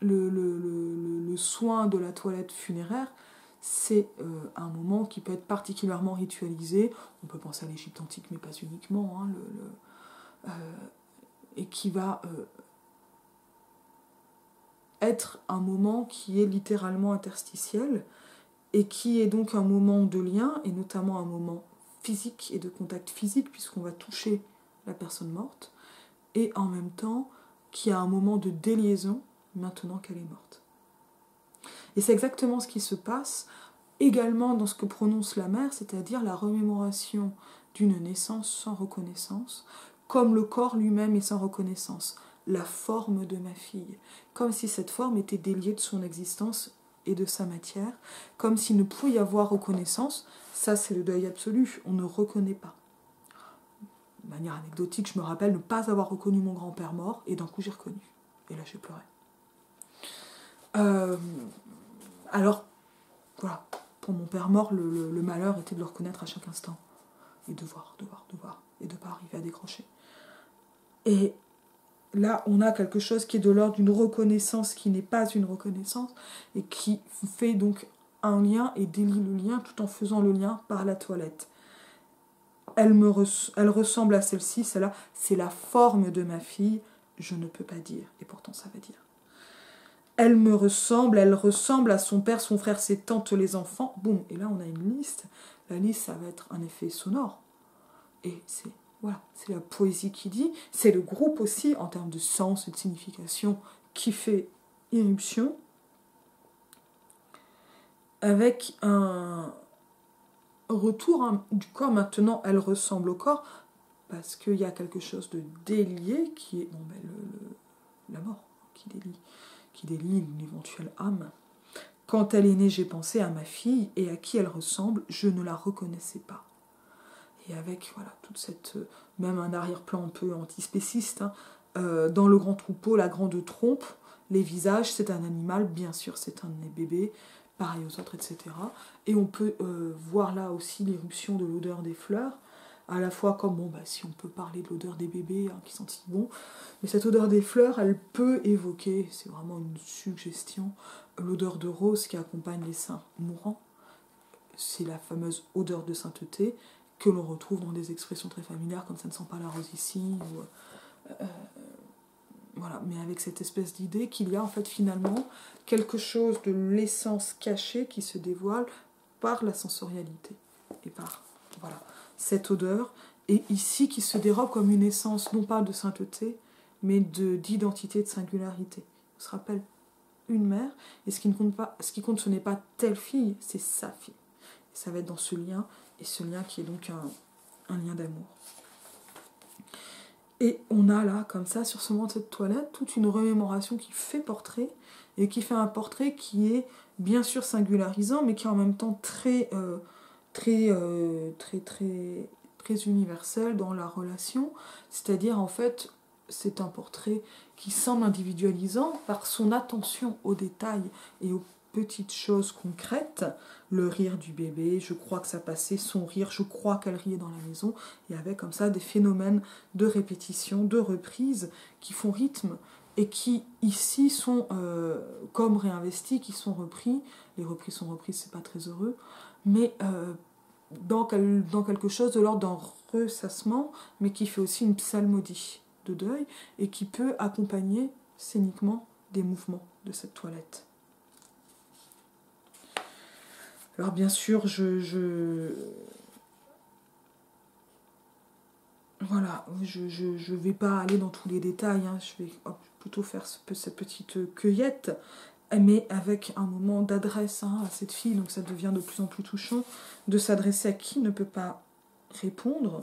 le soin de la toilette funéraire, c'est un moment qui peut être particulièrement ritualisé. On peut penser à l'Égypte antique, mais pas uniquement, hein, et qui va être un moment qui est littéralement interstitiel, et qui est donc un moment de lien, et notamment un moment physique et de contact physique, puisqu'on va toucher la personne morte, et en même temps qui a un moment de déliaison maintenant qu'elle est morte. Et c'est exactement ce qui se passe également dans ce que prononce la mère, c'est-à-dire la remémoration d'une naissance sans reconnaissance, comme le corps lui-même est sans reconnaissance, la forme de ma fille, comme si cette forme était déliée de son existence et de sa matière, comme s'il ne pouvait y avoir reconnaissance. Ça, c'est le deuil absolu, on ne reconnaît pas. De manière anecdotique, je me rappelle ne pas avoir reconnu mon grand-père mort, et d'un coup j'ai reconnu. Et là j'ai pleuré. Alors, voilà, pour mon père mort, le malheur était de le reconnaître à chaque instant. Et de voir, et de ne pas arriver à décrocher. Et là, on a quelque chose qui est de l'ordre d'une reconnaissance qui n'est pas une reconnaissance, et qui fait donc un lien et délie le lien tout en faisant le lien par la toilette. Elle ressemble à celle-ci, celle-là, c'est la forme de ma fille, je ne peux pas dire, et pourtant ça va dire. Elle me ressemble, elle ressemble à son père, son frère, ses tantes, les enfants. Boum, et là on a une liste. La liste, ça va être un effet sonore. Et c'est la poésie qui dit. C'est le groupe aussi, en termes de sens et de signification, qui fait irruption. Avec un retour du corps. Maintenant, elle ressemble au corps, parce qu'il y a quelque chose de délié qui est la mort, qui délie une éventuelle âme. Quand elle est née, j'ai pensé à ma fille, et à qui elle ressemble, je ne la reconnaissais pas. Et avec toute cette, même un arrière-plan un peu antispéciste, hein, dans le grand troupeau, la grande trompe, les visages, c'est un animal, bien sûr c'est un de mes bébés, pareil aux autres, etc. Et on peut voir là aussi l'éruption de l'odeur des fleurs, à la fois comme, si on peut parler de l'odeur des bébés qui sentent si bon, mais cette odeur des fleurs, elle peut évoquer, c'est vraiment une suggestion, l'odeur de rose qui accompagne les saints mourants. C'est la fameuse odeur de sainteté que l'on retrouve dans des expressions très familières, comme ça ne sent pas la rose ici, ou, voilà, mais avec cette espèce d'idée qu'il y a en fait finalement quelque chose de l'essence cachée qui se dévoile par la sensorialité et par cette odeur, et ici qui se dérobe comme une essence non pas de sainteté mais d'identité, de singularité. On se rappelle une mère, et ce qui compte ce n'est pas telle fille, c'est sa fille. Et ça va être dans ce lien, et ce lien qui est donc un lien d'amour. Et on a là, comme ça, sur ce moment de cette toilette, toute une remémoration qui fait portrait, et qui fait un portrait qui est bien sûr singularisant, mais qui est en même temps très universel dans la relation. C'est-à-dire, en fait, c'est un portrait qui semble individualisant par son attention aux détails et aux petites choses concrètes. Le rire du bébé, je crois que ça passait, son rire, je crois qu'elle riait dans la maison, et avec comme ça des phénomènes de répétition, de reprise qui font rythme et qui ici sont comme réinvestis, qui sont repris. Les reprises sont reprises, c'est pas très heureux, mais dans quelque chose de l'ordre d'un ressassement, mais qui fait aussi une psalmodie de deuil et qui peut accompagner scéniquement des mouvements de cette toilette. Alors bien sûr, voilà, je vais pas aller dans tous les détails, je vais plutôt faire cette petite cueillette, mais avec un moment d'adresse à cette fille, donc ça devient de plus en plus touchant, de s'adresser à qui ne peut pas répondre.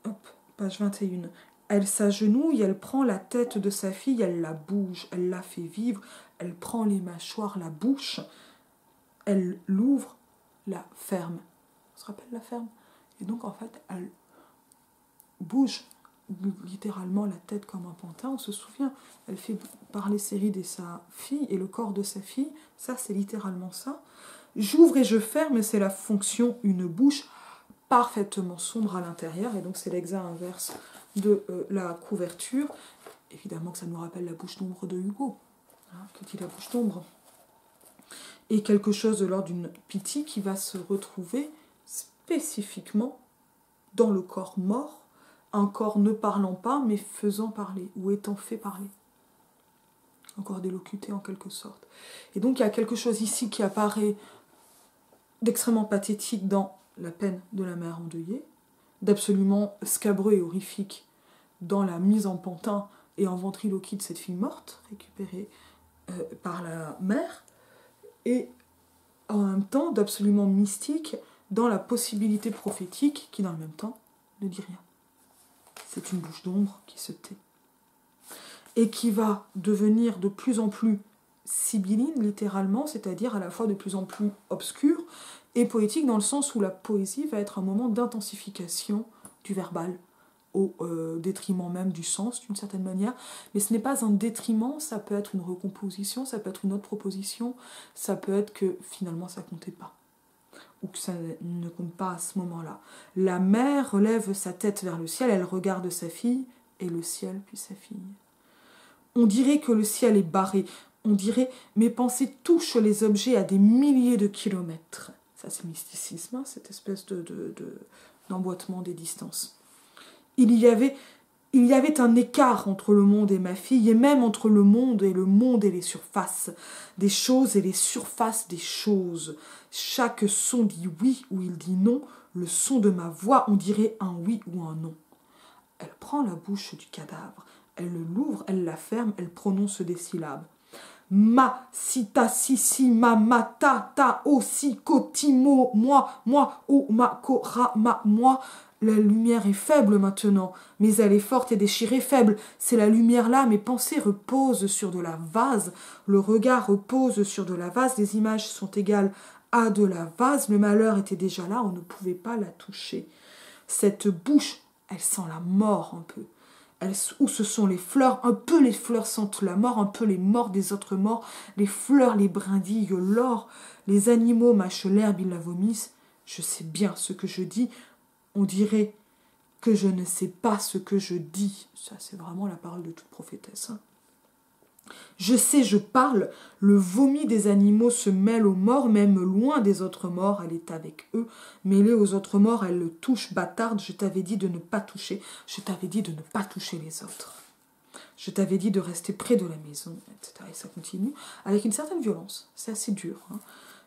Hop, page 21. Elle s'agenouille, elle prend la tête de sa fille, elle la bouge, elle la fait vivre, elle prend les mâchoires, la bouche, elle l'ouvre, la ferme. On se rappelle la ferme? Et donc en fait, elle bouge littéralement la tête comme un pantin, on se souvient, elle fait parler Cérid et sa fille, et le corps de sa fille, ça c'est littéralement ça. J'ouvre et je ferme, et c'est la fonction une bouche parfaitement sombre à l'intérieur, et donc c'est l'exact inverse de la couverture. Évidemment que ça nous rappelle la bouche d'ombre de Hugo. Que dit la bouche d'ombre? Et quelque chose de l'ordre d'une pitié qui va se retrouver spécifiquement dans le corps mort, un corps ne parlant pas, mais faisant parler, ou étant fait parler. Un corps délocuté en quelque sorte. Et donc il y a quelque chose ici qui apparaît d'extrêmement pathétique dans la peine de la mère endeuillée, d'absolument scabreux et horrifique dans la mise en pantin et en ventriloquie de cette fille morte, récupérée par la mère, et en même temps d'absolument mystique dans la possibilité prophétique qui, dans le même temps, ne dit rien. C'est une bouche d'ombre qui se tait. Et qui va devenir de plus en plus sibylline, littéralement, c'est-à-dire à la fois de plus en plus obscure et poétique, dans le sens où la poésie va être un moment d'intensification du verbal, au détriment même du sens, d'une certaine manière. Mais ce n'est pas un détriment, ça peut être une recomposition, ça peut être une autre proposition, ça peut être que finalement ça comptait pas, ou que ça ne compte pas à ce moment-là. La mère relève sa tête vers le ciel, elle regarde sa fille, et le ciel puis sa fille. On dirait que le ciel est barré, on dirait mes pensées touchent les objets à des milliers de kilomètres. Ça c'est mysticisme, cette espèce d'emboîtement des distances. Il y avait un écart entre le monde et ma fille, et même entre le monde et les surfaces des choses et les surfaces des choses. Chaque son dit oui ou il dit non. Le son de ma voix, on dirait un oui ou un non. Elle prend la bouche du cadavre, elle l'ouvre, elle la ferme, elle prononce des syllabes. Ma, si, ta, si, ma, ta, o, si, ko, ti, mo, moi, o, ma, ko, ra, ma, moi. La lumière est faible maintenant, mais elle est forte et déchirée, faible. C'est la lumière là, mes pensées reposent sur de la vase. Le regard repose sur de la vase, les images sont égales à de la vase. Le malheur était déjà là, on ne pouvait pas la toucher. Cette bouche, elle sent la mort un peu. où ce sont les fleurs, un peu les fleurs sentent la mort, un peu les morts des autres morts, les fleurs les brindillent l'or, les animaux mâchent l'herbe, ils la vomissent. Je sais bien ce que je dis, on dirait que je ne sais pas ce que je dis. Ça, c'est vraiment la parole de toute prophétesse. Hein. Je sais, je parle, le vomi des animaux se mêle aux morts, même loin des autres morts, elle est avec eux. Mêlée aux autres morts, elle le touche, bâtarde, je t'avais dit de ne pas toucher, je t'avais dit de ne pas toucher les autres. Je t'avais dit de rester près de la maison, etc. Et ça continue, avec une certaine violence, c'est assez dur. Hein.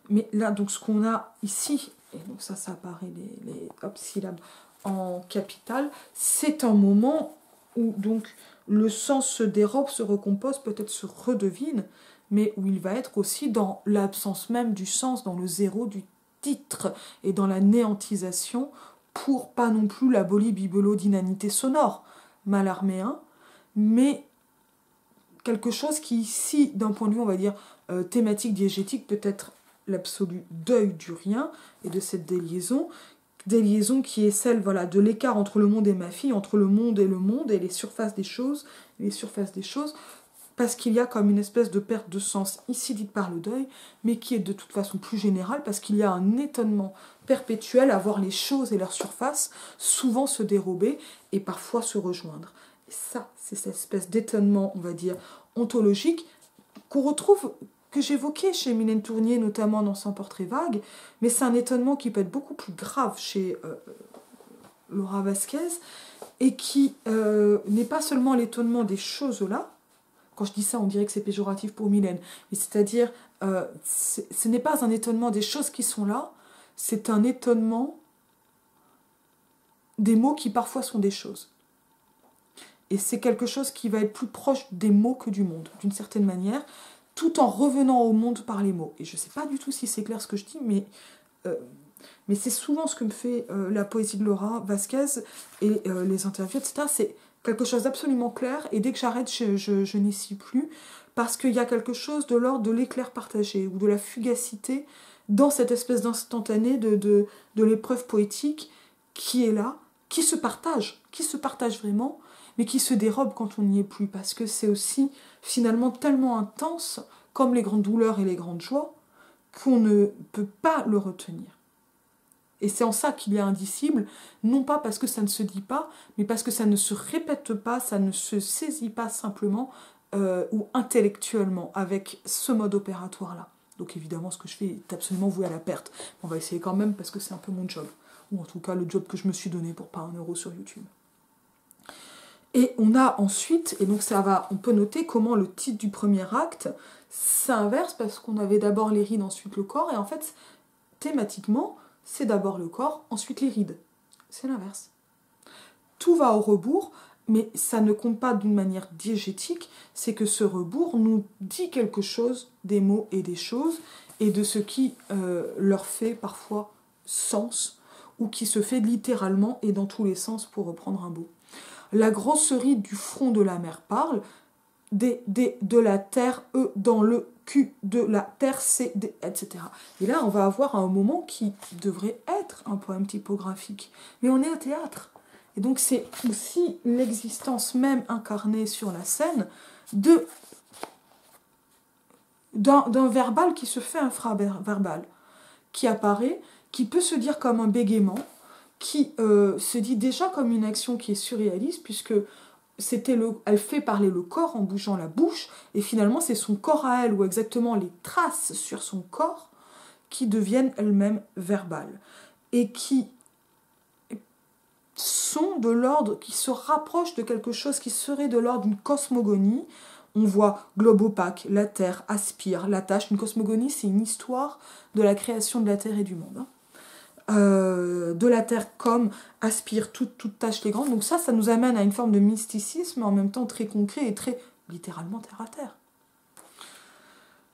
Mais là, donc ce qu'on a ici, et donc ça apparaît les syllabes en capitale, c'est un moment où donc le sens se dérobe, se recompose, peut-être se redevine, mais où il va être aussi dans l'absence même du sens, dans le zéro du titre et dans la néantisation pour pas non plus l'abolie bibelot d'inanité sonore, malarméen, mais quelque chose qui ici, d'un point de vue, on va dire, thématique diégétique, peut être l'absolu deuil du rien et de cette déliaison qui est celle de l'écart entre le monde et ma fille, entre le monde et les surfaces des choses, parce qu'il y a comme une espèce de perte de sens ici dite par le deuil, mais qui est de toute façon plus générale, parce qu'il y a un étonnement perpétuel à voir les choses et leurs surfaces souvent se dérober et parfois se rejoindre. Et ça, c'est cette espèce d'étonnement, on va dire, ontologique, qu'on retrouve, que j'évoquais chez Mylène Tournier, notamment dans son portrait vague, mais c'est un étonnement qui peut être beaucoup plus grave chez Laura Vasquez, et qui n'est pas seulement l'étonnement des choses-là. Quand je dis ça, on dirait que c'est péjoratif pour Mylène, mais c'est-à-dire, ce n'est pas un étonnement des choses qui sont là, c'est un étonnement des mots qui parfois sont des choses. Et c'est quelque chose qui va être plus proche des mots que du monde, d'une certaine manière, tout en revenant au monde par les mots. Et je ne sais pas du tout si c'est clair ce que je dis, mais c'est souvent ce que me fait la poésie de Laura Vasquez et les interviews, etc. C'est quelque chose d'absolument clair, et dès que j'arrête, je n'y suis plus, parce qu'il y a quelque chose de l'ordre de l'éclair partagé, ou de la fugacité, dans cette espèce d'instantané de l'épreuve poétique qui est là, qui se partage vraiment, mais qui se dérobe quand on n'y est plus, parce que c'est aussi finalement tellement intense, comme les grandes douleurs et les grandes joies, qu'on ne peut pas le retenir. Et c'est en ça qu'il y a indicible, non pas parce que ça ne se dit pas, mais parce que ça ne se répète pas, ça ne se saisit pas simplement ou intellectuellement avec ce mode opératoire-là. Donc évidemment, ce que je fais est absolument voué à la perte. On va essayer quand même parce que c'est un peu mon job, ou en tout cas le job que je me suis donné pour pas 1 euro sur YouTube. Et on a ensuite, et donc on peut noter comment le titre du premier acte s'inverse, parce qu'on avait d'abord les rides, ensuite le corps, et en fait, thématiquement, c'est d'abord le corps, ensuite les rides. C'est l'inverse. Tout va au rebours, mais ça ne compte pas d'une manière diégétique, c'est que ce rebours nous dit quelque chose des mots et des choses, et de ce qui leur fait parfois sens, ou qui se fait littéralement et dans tous les sens, pour reprendre un mot. La grosserie du front de la mer parle, de la terre, dans le cul de la terre, c'est, etc. Et là, on va avoir un moment qui devrait être un poème typographique. Mais on est au théâtre. Et donc, c'est aussi l'existence même incarnée sur la scène d'un verbal qui se fait infraverbal, qui apparaît, qui peut se dire comme un bégaiement, qui se dit déjà comme une action qui est surréaliste, puisque elle fait parler le corps en bougeant la bouche, et finalement c'est son corps à elle, ou exactement les traces sur son corps, qui deviennent elles-mêmes verbales, et qui sont de l'ordre, qui se rapprochent de quelque chose qui serait de l'ordre d'une cosmogonie. On voit globe opaque, la Terre aspire, la tâche. Une cosmogonie, c'est une histoire de la création de la Terre et du monde. De la Terre comme aspire toute tâche les grandes. Donc ça nous amène à une forme de mysticisme, en même temps très concret et très littéralement terre à terre.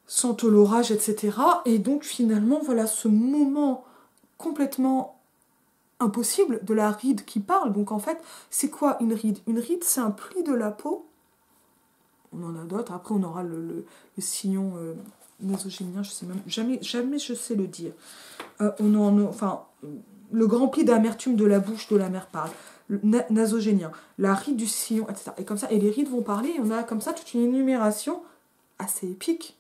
Sans l'orage, etc. Et donc finalement, voilà ce moment complètement impossible de la ride qui parle. Donc en fait, c'est quoi une ride ? Une ride, c'est un pli de la peau. On en a d'autres. Après, on aura le sillon nésogénien, je sais même jamais je sais le dire. Le grand pli d'amertume de la bouche de la mer parle. nasogénien, la rite du sillon, etc. Et comme ça, et les rites vont parler, et on a comme ça toute une énumération assez épique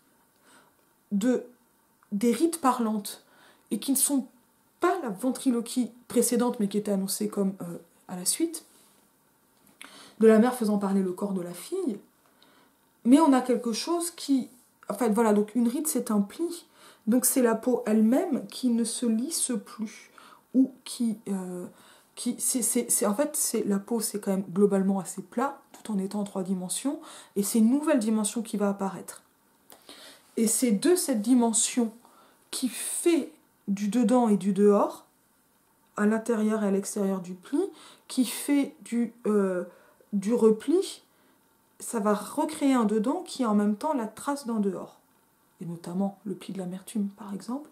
des rites parlantes, et qui ne sont pas la ventriloquie précédente, mais qui était annoncée comme à la suite, de la mère faisant parler le corps de la fille, mais on a quelque chose qui... En fait, voilà, donc une ride, c'est un pli, donc c'est la peau elle-même qui ne se lisse plus, ou en fait, la peau, c'est quand même globalement assez plat, tout en étant en 3 dimensions, et c'est une nouvelle dimension qui va apparaître. Et c'est de cette dimension qui fait du dedans et du dehors, à l'intérieur et à l'extérieur du pli, qui fait du repli, ça va recréer un dedans qui est en même temps la trace d'un dehors. Et notamment le pli de l'amertume, par exemple,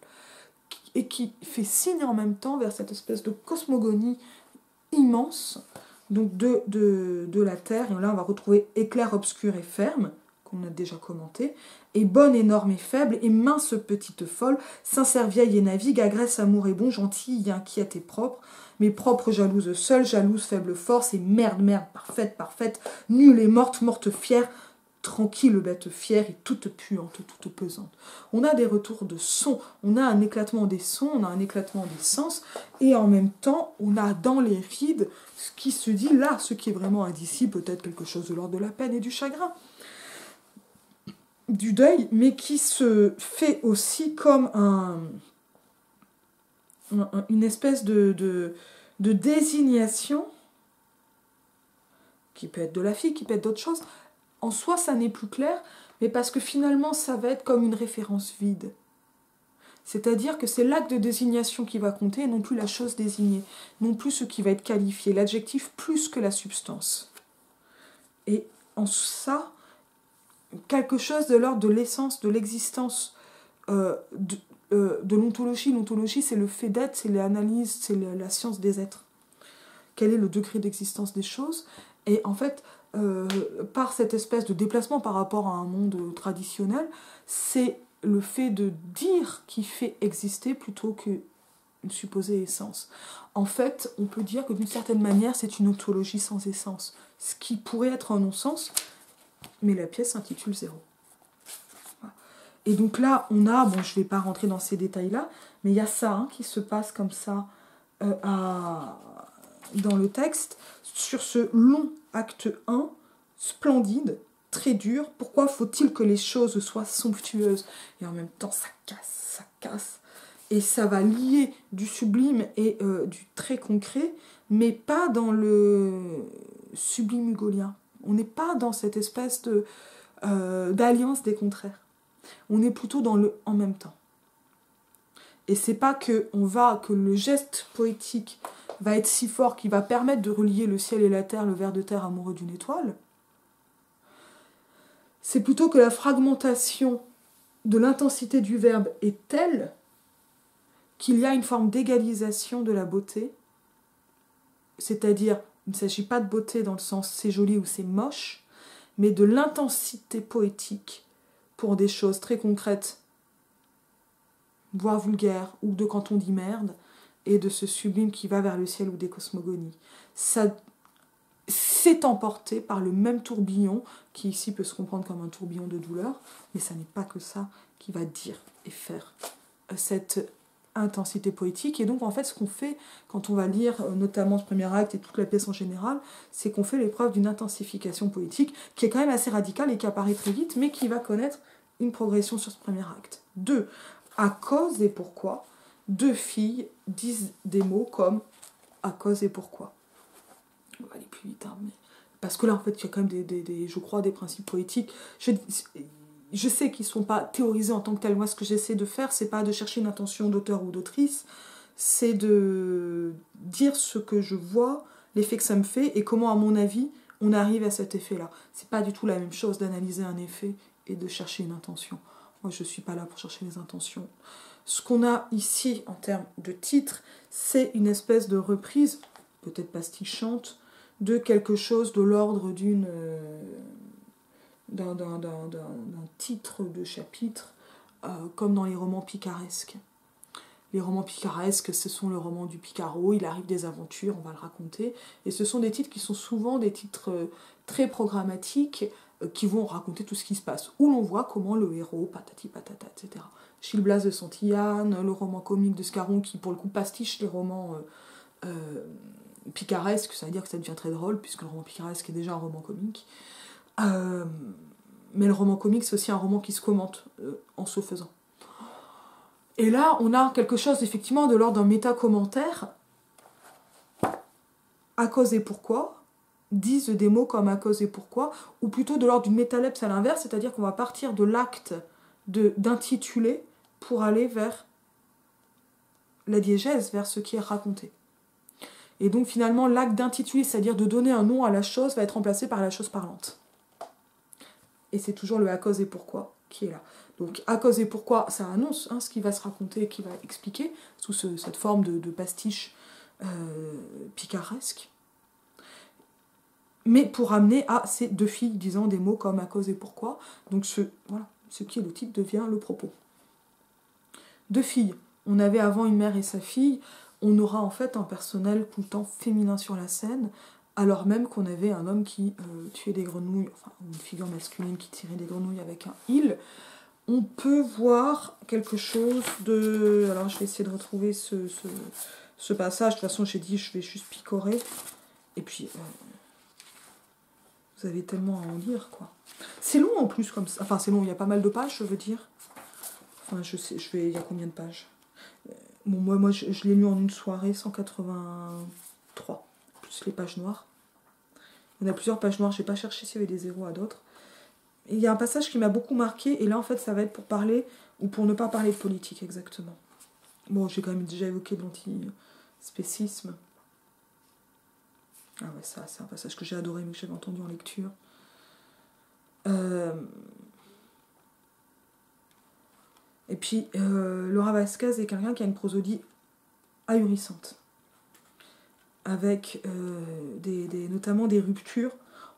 et qui fait signe en même temps vers cette espèce de cosmogonie immense, donc de la Terre. Et là, on va retrouver éclair, obscur et ferme, qu'on a déjà commenté, et bonne, énorme et faible, et mince, petite, folle, sincère, vieille et navigue, agresse, amour et bon, gentille, inquiète et propre, mais propre, jalouse seule, jalouse, faible, force, et merde, parfaite, parfaite, nulle et morte, morte, fière, tranquille, bête fière et toute puante, toute pesante. On a des retours de sons, on a un éclatement des sons, on a un éclatement des sens, et en même temps, on a dans les rides ce qui se dit là, ce qui est vraiment indicible, peut-être quelque chose de l'ordre de la peine et du chagrin, du deuil, mais qui se fait aussi comme une espèce de désignation, qui peut être de la fille, qui peut être d'autre chose. En soi, ça n'est plus clair, mais parce que finalement, ça va être comme une référence vide. C'est-à-dire que c'est l'acte de désignation qui va compter, et non plus la chose désignée, non plus ce qui va être qualifié, l'adjectif plus que la substance. Et en ça, quelque chose de l'ordre de l'essence, de l'existence de l'ontologie. L'ontologie, c'est le fait d'être, c'est l'analyse, c'est la science des êtres. Quel est le degré d'existence des choses ? Et en fait, par cette espèce de déplacement par rapport à un monde traditionnel, c'est le fait de dire qui fait exister plutôt qu'une supposée essence. En fait, on peut dire que d'une certaine manière, c'est une ontologie sans essence, ce qui pourrait être un non-sens, mais la pièce s'intitule Zéro. Voilà. Et donc là, on a, bon, je ne vais pas rentrer dans ces détails-là, mais il y a ça qui se passe comme ça dans le texte, sur ce long acte 1, splendide, très dur. Pourquoi faut-il que les choses soient somptueuses ? Et en même temps, ça casse. Et ça va lier du sublime et du très concret, mais pas dans le sublime hugolien. On n'est pas dans cette espèce d'alliance des contraires. On est plutôt dans le en même temps. Et c'est pas que le geste poétique va être si fort qu'il va permettre de relier le ciel et la terre, le ver de terre amoureux d'une étoile. C'est plutôt que la fragmentation de l'intensité du verbe est telle qu'il y a une forme d'égalisation de la beauté, c'est-à-dire, il ne s'agit pas de beauté dans le sens c'est joli ou c'est moche, mais de l'intensité poétique pour des choses très concrètes, voire vulgaires, ou de quand on dit merde, et de ce sublime qui va vers le ciel ou des cosmogonies. Ça, c'est emporté par le même tourbillon, qui ici peut se comprendre comme un tourbillon de douleur, mais ça n'est pas que ça qui va dire et faire cette intensité poétique. Et donc en fait ce qu'on fait quand on va lire notamment ce premier acte et toute la pièce en général, c'est qu'on fait l'épreuve d'une intensification poétique qui est quand même assez radicale et qui apparaît très vite, mais qui va connaître une progression sur ce premier acte. 2. À cause et pourquoi, 2 filles disent des mots comme à cause et pourquoi. On va aller plus vite, hein, mais... parce que là en fait il y a quand même je crois des principes poétiques. Je sais qu'ils ne sont pas théorisés en tant que tels. Moi, ce que j'essaie de faire, c'est pas de chercher une intention d'auteur ou d'autrice, c'est de dire ce que je vois, l'effet que ça me fait, et comment, à mon avis, on arrive à cet effet-là. C'est pas du tout la même chose d'analyser un effet et de chercher une intention. Moi, je suis pas là pour chercher les intentions. Ce qu'on a ici, en termes de titre, c'est une espèce de reprise, peut-être pastichante, de quelque chose de l'ordre d'un titre de chapitre, comme dans les romans picaresques. Les romans picaresques, ce sont le roman du Picaro, il arrive des aventures, on va le raconter. Et ce sont des titres qui sont souvent des titres très programmatiques, qui vont raconter tout ce qui se passe. Où l'on voit comment le héros, patati patata, etc. Gil Blas de Santillane, le roman comique de Scarron, qui pour le coup pastiche les romans picaresques, ça veut dire que ça devient très drôle, puisque le roman picaresque est déjà un roman comique. Mais le roman comique, c'est aussi un roman qui se commente en se faisant. Et là, on a quelque chose effectivement de l'ordre d'un méta-commentaire. À cause et pourquoi disent des mots comme à cause et pourquoi, ou plutôt de l'ordre d'une métalepse à l'inverse, c'est-à-dire qu'on va partir de l'acte d'intituler pour aller vers la diégèse, vers ce qui est raconté. Et donc finalement, l'acte d'intituler, c'est-à-dire de donner un nom à la chose, va être remplacé par la chose parlante. Et c'est toujours le à cause et pourquoi qui est là. Donc à cause et pourquoi, ça annonce ce qui va se raconter, qui va expliquer, sous cette forme de pastiche picaresque. Mais pour amener à ces deux filles disant des mots comme à cause et pourquoi, donc ce qui est le titre devient le propos. Deux filles, on avait avant une mère et sa fille, on aura en fait un personnel tout le temps féminin sur la scène, alors même qu'on avait un homme qui tuait des grenouilles, enfin une figure masculine qui tirait des grenouilles avec un il. On peut voir quelque chose de... Alors je vais essayer de retrouver ce passage, de toute façon j'ai dit je vais juste picorer, et puis... Vous avez tellement à en lire, quoi. C'est long en plus, comme ça. Enfin, c'est long, il y a pas mal de pages, je veux dire. Enfin, il y a combien de pages? Bon, moi je l'ai lu en une soirée, 183, plus les pages noires. Il y en a plusieurs pages noires, j'ai pas cherché s'il y avait des zéros à d'autres. Et il y a un passage qui m'a beaucoup marqué, et là, en fait, ça va être pour parler, ou pour ne pas parler de politique, exactement. Bon, j'ai quand même déjà évoqué l'antispécisme. Ah ouais, ça, c'est un passage que j'ai adoré, mais que j'avais entendu en lecture. Et puis, Laura Vasquez est quelqu'un qui a une prosodie ahurissante. Avec notamment des ruptures.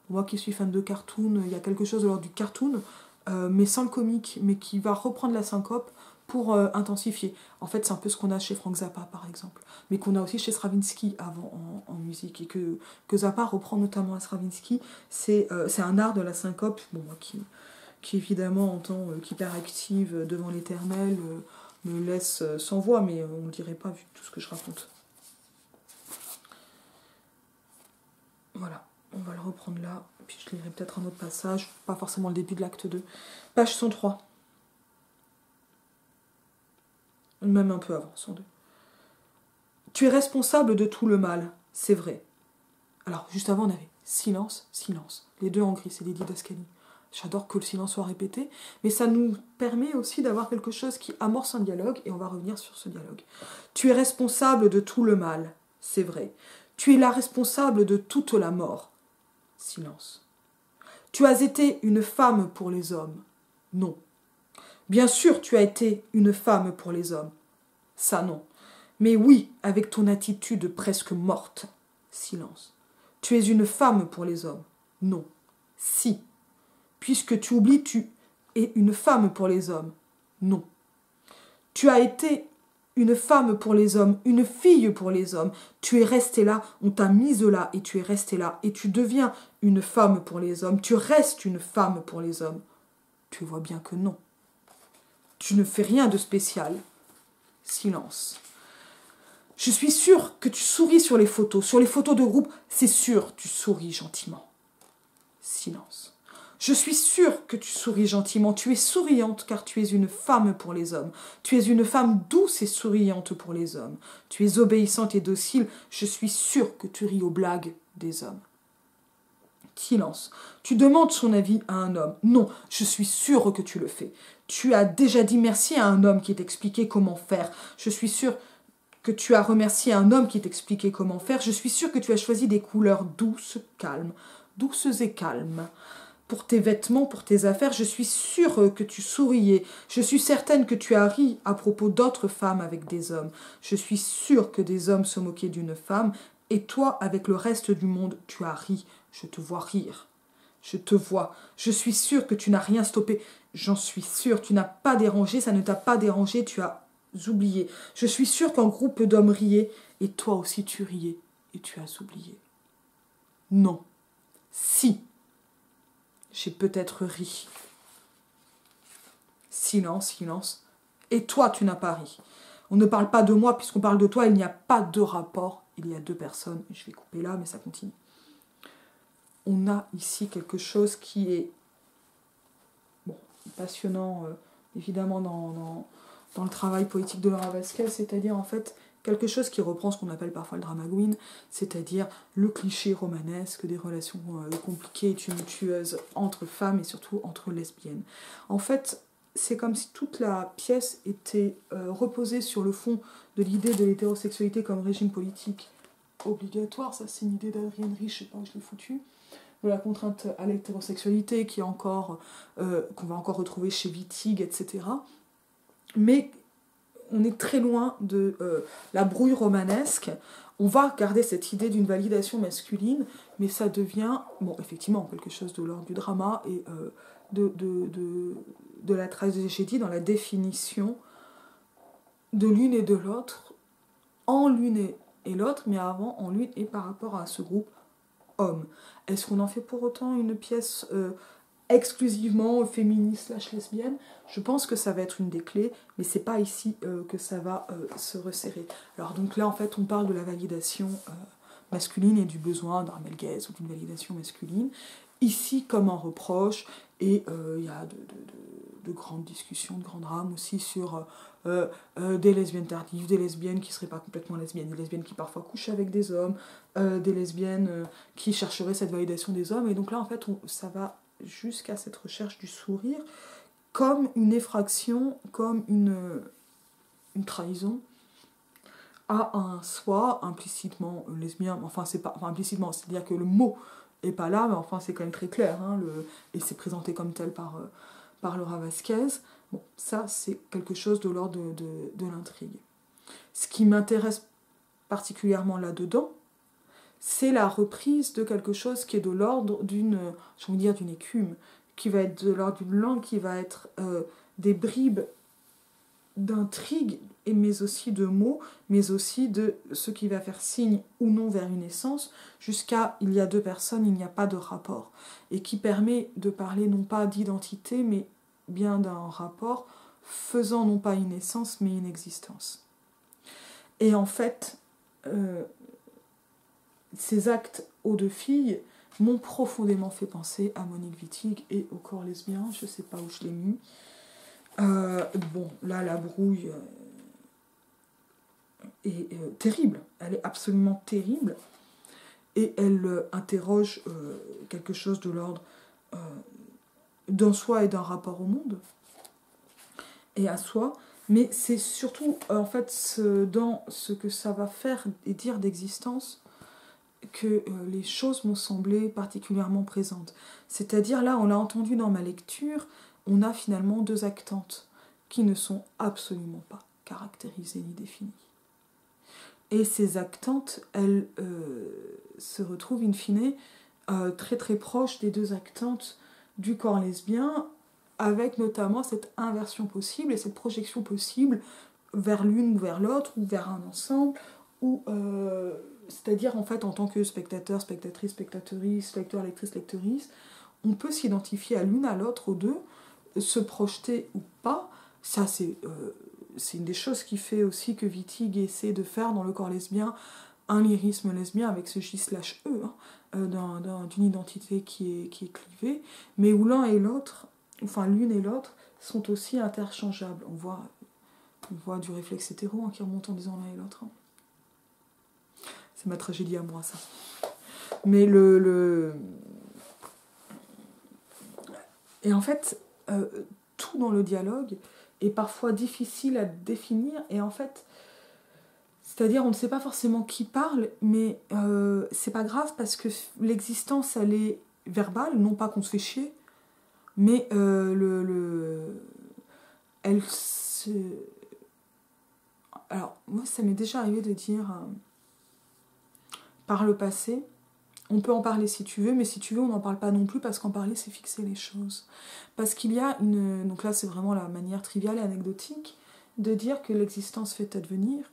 Moi qui suis fan de cartoon, il y a quelque chose de l'ordre du cartoon, mais sans le comique, mais qui va reprendre la syncope pour intensifier. En fait, c'est un peu ce qu'on a chez Frank Zappa, par exemple, mais qu'on a aussi chez Stravinsky avant en musique, et que Zappa reprend notamment à Stravinsky. C'est un art de la syncope, bon, moi qui évidemment, en tant qu'hyperactive devant l'éternel, me laisse sans voix, mais on ne le dirait pas vu tout ce que je raconte. Voilà, on va le reprendre là, puis je lirai peut-être un autre passage, pas forcément le début de l'acte 2. Page 103. Même un peu avant, 102. Tu es responsable de tout le mal, c'est vrai. Alors, juste avant, on avait silence, silence. Les deux en gris, c'est les didascalies. J'adore que le silence soit répété, mais ça nous permet aussi d'avoir quelque chose qui amorce un dialogue, et on va revenir sur ce dialogue. Tu es responsable de tout le mal, c'est vrai. Tu es la responsable de toute la mort. Silence. Tu as été une femme pour les hommes. Non. Bien sûr, tu as été une femme pour les hommes. Ça, non. Mais oui, avec ton attitude presque morte. Silence. Tu es une femme pour les hommes. Non. Si. Puisque tu oublies, tu es une femme pour les hommes. Non. Tu as été une femme pour les hommes, une fille pour les hommes. Tu es restée là, on t'a mise là, et tu es restée là, et tu deviens une femme pour les hommes. Tu restes une femme pour les hommes. Tu vois bien que non. Tu ne fais rien de spécial. Silence. Je suis sûre que tu souris sur les photos. Sur les photos de groupe, c'est sûr, tu souris gentiment. Silence. Je suis sûre que tu souris gentiment. Tu es souriante car tu es une femme pour les hommes. Tu es une femme douce et souriante pour les hommes. Tu es obéissante et docile. Je suis sûre que tu ris aux blagues des hommes. Silence. Tu demandes son avis à un homme. Non, je suis sûre que tu le fais. Tu as déjà dit merci à un homme qui t'expliquait comment faire. Je suis sûre que tu as remercié un homme qui t'expliquait comment faire. Je suis sûre que tu as choisi des couleurs douces, calmes, douces et calmes. Pour tes vêtements, pour tes affaires, je suis sûre que tu souriais. Je suis certaine que tu as ri à propos d'autres femmes avec des hommes. Je suis sûre que des hommes se moquaient d'une femme, et toi, avec le reste du monde, tu as ri. Je te vois rire. Je te vois. Je suis sûre que tu n'as rien stoppé. J'en suis sûre. Tu n'as pas dérangé, ça ne t'a pas dérangé. Tu as oublié. Je suis sûre qu'un groupe d'hommes riait, et toi aussi tu riais, et tu as oublié. Non. Si. J'ai peut-être ri. Silence, silence. Et toi, tu n'as pas ri. On ne parle pas de moi, puisqu'on parle de toi, il n'y a pas de rapport. Il y a deux personnes. Je vais couper là, mais ça continue. On a ici quelque chose qui est passionnant, évidemment, dans le travail poétique de Laura Vasquez, c'est-à-dire, en fait, quelque chose qui reprend ce qu'on appelle parfois le drama queen, c'est-à-dire le cliché romanesque des relations compliquées et tumultueuses entre femmes et surtout entre lesbiennes. En fait, c'est comme si toute la pièce était reposée sur le fond de l'idée de l'hétérosexualité comme régime politique obligatoire. Ça, c'est une idée d'Adrienne Rich, je sais pas où je l'ai foutue. De la contrainte à l'hétérosexualité qui est encore, qu'on va encore retrouver chez Wittig, etc. Mais on est très loin de la brouille romanesque. On va garder cette idée d'une validation masculine, mais ça devient, bon, effectivement, quelque chose de l'ordre du drama et de la tragédie dans la définition de l'une et de l'autre, en l'une et l'autre, mais avant en l'une et par rapport à ce groupe homme. Est-ce qu'on en fait pour autant une pièce exclusivement féministe / lesbienne? Je pense que ça va être une des clés, mais c'est pas ici que ça va se resserrer. Alors donc là, en fait, on parle de la validation masculine et du besoin d'un male gaze ou d'une validation masculine. Ici, comme un reproche, et il y a de grandes discussions, de grands drames aussi sur des lesbiennes tardives, des lesbiennes qui ne seraient pas complètement lesbiennes, des lesbiennes qui parfois couchent avec des hommes, des lesbiennes qui chercheraient cette validation des hommes. Et donc là, en fait, ça va jusqu'à cette recherche du sourire comme une effraction, comme une trahison à un soi implicitement lesbien. Enfin, c'est pas implicitement, c'est-à-dire que le mot est pas là, mais enfin, c'est quand même très clair, hein, et c'est présenté comme tel par Laura Vasquez. Bon, ça, c'est quelque chose de l'ordre de l'intrigue. Ce qui m'intéresse particulièrement là-dedans, c'est la reprise de quelque chose qui est de l'ordre d'une écume, qui va être de l'ordre d'une langue, qui va être des bribes d'intrigue, mais aussi de mots, mais aussi de ce qui va faire signe ou non vers une essence, jusqu'à il y a deux personnes, il n'y a pas de rapport, et qui permet de parler non pas d'identité, mais bien d'un rapport faisant non pas une essence, mais une existence. Et en fait, ces actes aux deux filles m'ont profondément fait penser à Monique Wittig et au corps lesbien, je sais pas où je l'ai mis. Bon, là, la brouille est terrible, elle est absolument terrible, et elle interroge quelque chose de l'ordre d'un soi et d'un rapport au monde, et à soi, mais c'est surtout, en fait, dans ce que ça va faire et dire d'existence, que les choses m'ont semblé particulièrement présentes. C'est-à-dire, là, on l'a entendu dans ma lecture, on a finalement deux actantes qui ne sont absolument pas caractérisées ni définies. Et ces actantes, elles se retrouvent in fine très très proches des deux actantes du corps lesbien, avec notamment cette inversion possible et cette projection possible vers l'une ou vers l'autre, ou vers un ensemble, ou c'est-à-dire, en fait, en tant que spectateur, spectatrice, spectatrice, lecteur, lectrice, lectrice, on peut s'identifier à l'une, à l'autre, aux deux, se projeter ou pas. Ça, c'est une des choses qui fait aussi que Wittig essaie de faire dans le corps lesbien un lyrisme lesbien avec ce J/E, d'une identité qui est clivée, mais où l'un et l'autre, enfin l'une et l'autre, sont aussi interchangeables. On voit du réflexe hétéro qui remonte en disant l'un et l'autre. C'est ma tragédie à moi, ça. Mais Et en fait, tout dans le dialogue est parfois difficile à définir, et en fait, c'est-à-dire on ne sait pas forcément qui parle, mais c'est pas grave parce que l'existence, elle est verbale, non pas qu'on se fait chier, mais elle se... Alors, moi, ça m'est déjà arrivé de dire... par le passé, on peut en parler si tu veux, mais si tu veux, on n'en parle pas non plus, parce qu'en parler, c'est fixer les choses. Parce qu'il y a une... Donc là, c'est vraiment la manière triviale et anecdotique, de dire que l'existence fait advenir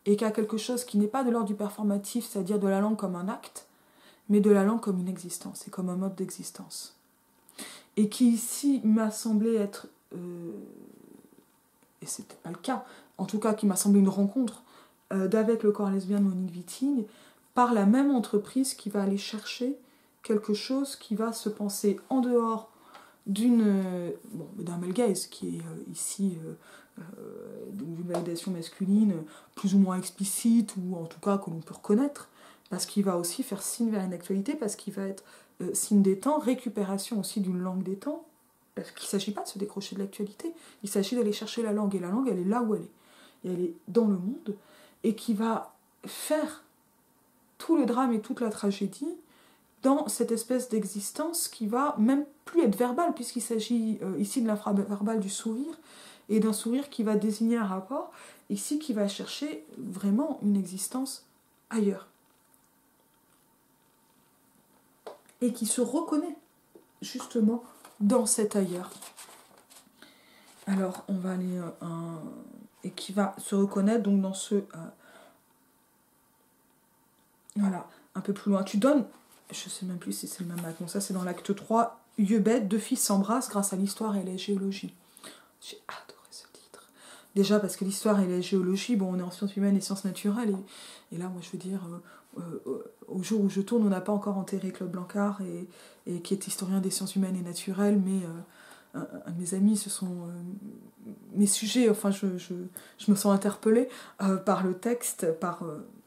et qu'il y a quelque chose qui n'est pas de l'ordre du performatif, c'est-à-dire de la langue comme un acte, mais de la langue comme une existence et comme un mode d'existence. Et qui ici m'a semblé être, et c'était pas le cas, en tout cas qui m'a semblé une rencontre d'avec le corps lesbien de Monique Wittig, par la même entreprise qui va aller chercher quelque chose qui va se penser en dehors d'un male gaze qui est ici d'une validation masculine plus ou moins explicite ou en tout cas que l'on peut reconnaître, parce qu'il va aussi faire signe vers une actualité, parce qu'il va être signe des temps, récupération aussi d'une langue des temps, parce qu'il ne s'agit pas de se décrocher de l'actualité, il s'agit d'aller chercher la langue, et la langue elle est là où elle est, et elle est dans le monde, et qui va faire tout le drame et toute la tragédie dans cette espèce d'existence qui va même plus être verbale, puisqu'il s'agit ici de l'infraverbal du sourire, et d'un sourire qui va désigner un rapport, ici qui va chercher vraiment une existence ailleurs. Et qui se reconnaît justement dans cet ailleurs. Alors, on va aller... et qui va se reconnaître donc dans ce... voilà, un peu plus loin. Tu donnes... Je sais même plus si c'est le même acte. Bon, ça, c'est dans l'acte 3. Yeux bêtes, deux filles s'embrassent grâce à l'histoire et la géologie. J'ai adoré ce titre. Déjà parce que l'histoire et la géologie, bon, on est en sciences humaines et sciences naturelles. Et là, moi, je veux dire, au jour où je tourne, on n'a pas encore enterré Claude Blanchard, et qui est historien des sciences humaines et naturelles, mais un de mes amis, ce sont mes sujets, enfin, je me sens interpellée par le texte, par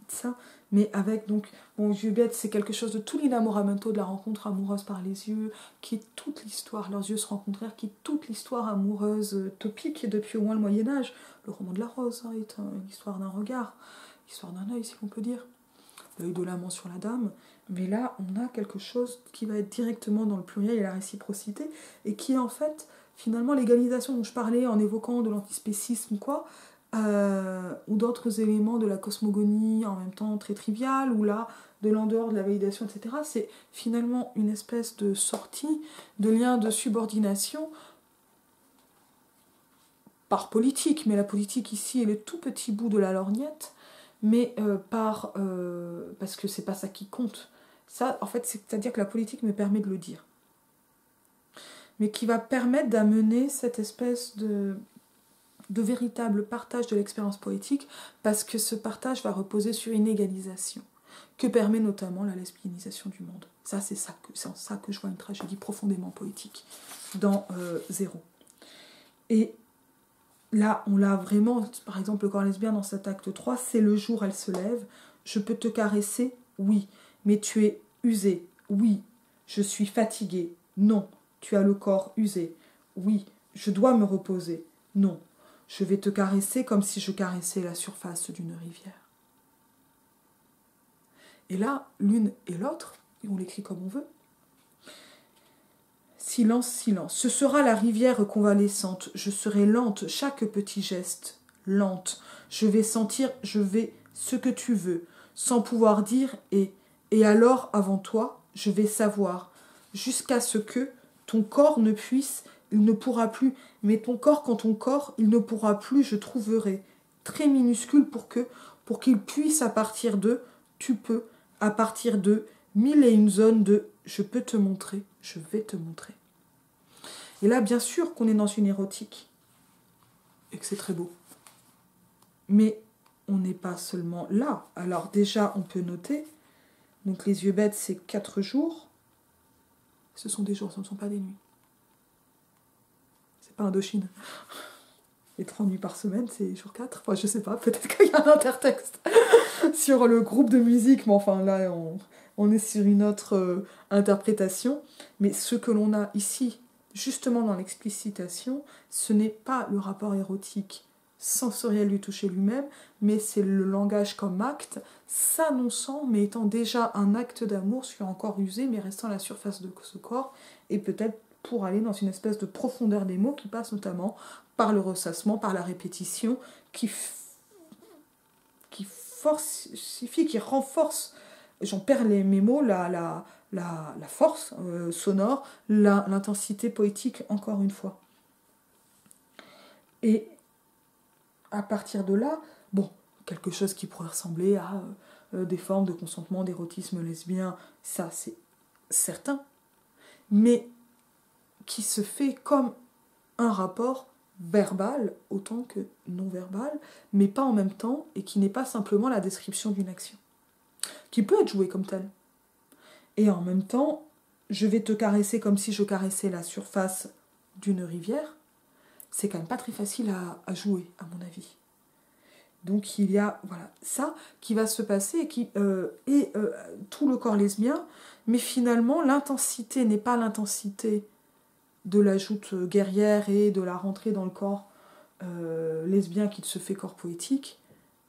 ça. Mais avec donc, bon, Yeux bêtes, c'est quelque chose de tout l'inamoramento de la rencontre amoureuse par les yeux, qui est toute l'histoire, leurs yeux se rencontrèrent, qui est toute l'histoire amoureuse topique depuis au moins le Moyen-Âge. Le roman de la rose est l'histoire d'un regard, l'histoire d'un œil, si l'on peut dire, l'œil de l'amant sur la dame. Mais là, on a quelque chose qui va être directement dans le pluriel et la réciprocité, et qui est en fait, finalement, l'égalisation dont je parlais en évoquant de l'antispécisme ou quoi, ou d'autres éléments de la cosmogonie en même temps très trivial, ou là de l'en dehors de la validation, etc. C'est finalement une espèce de sortie de lien de subordination par politique, mais la politique ici est le tout petit bout de la lorgnette, mais parce que c'est pas ça qui compte. Ça, en fait, c'est-à-dire que la politique me permet de le dire, mais qui va permettre d'amener cette espèce de véritable partage de l'expérience poétique, parce que ce partage va reposer sur une égalisation, que permet notamment la lesbianisation du monde. Ça, c'est en ça que je vois une tragédie profondément poétique dans Zéro. Et là, on l'a vraiment, par exemple, le corps lesbien dans cet acte 3, c'est le jour, elle se lève, je peux te caresser, oui, mais tu es usé, oui, je suis fatiguée, non, tu as le corps usé, oui, je dois me reposer, non, je vais te caresser comme si je caressais la surface d'une rivière. Et là, l'une et l'autre, et on l'écrit comme on veut, silence, silence. Ce sera la rivière convalescente. Je serai lente, chaque petit geste, lente. Je vais sentir, je vais ce que tu veux, sans pouvoir dire et alors, avant toi, je vais savoir, jusqu'à ce que ton corps ne puisse, il ne pourra plus, mais ton corps, quand ton corps, il ne pourra plus, je trouverai, très minuscule pour qu'il puisse à partir de, tu peux, à partir de, mille et une zones de, je peux te montrer, je vais te montrer. Et là, bien sûr qu'on est dans une érotique, et que c'est très beau. Mais on n'est pas seulement là. Alors déjà, on peut noter, donc les yeux bêtes, c'est 4 jours. Ce sont des jours, ce ne sont pas des nuits. C'est pas Indochine. Et 3 nuits par semaine, c'est jour 4. Enfin, je sais pas, peut-être qu'il y a un intertexte sur le groupe de musique, mais enfin là, on est sur une autre interprétation. Mais ce que l'on a ici, justement dans l'explicitation, ce n'est pas le rapport érotique sensoriel du toucher lui-même, mais c'est le langage comme acte, s'annonçant, mais étant déjà un acte d'amour sur un corps usé, mais restant à la surface de ce corps, et peut-être pour aller dans une espèce de profondeur des mots qui passe notamment par le ressassement, par la répétition, qui forcifie, qui renforce, j'en perds mes mots, la force sonore, l'intensité poétique, encore une fois. Et à partir de là, bon, quelque chose qui pourrait ressembler à des formes de consentement, d'érotisme lesbien, ça c'est certain, mais qui se fait comme un rapport verbal autant que non verbal, mais pas en même temps, et qui n'est pas simplement la description d'une action, qui peut être jouée comme telle. Et en même temps, je vais te caresser comme si je caressais la surface d'une rivière, c'est quand même pas très facile à jouer, à mon avis. Donc il y a voilà, ça qui va se passer et tout le corps lesbien, mais finalement l'intensité n'est pas l'intensité de la joute guerrière et de la rentrée dans le corps lesbien qui se fait corps poétique,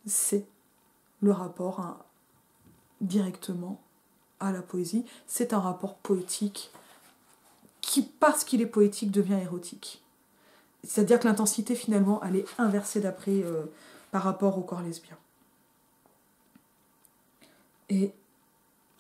c'est le rapport directement à la poésie. C'est un rapport poétique qui, parce qu'il est poétique, devient érotique. C'est-à-dire que l'intensité, finalement, elle est inversée d'après par rapport au corps lesbien. Et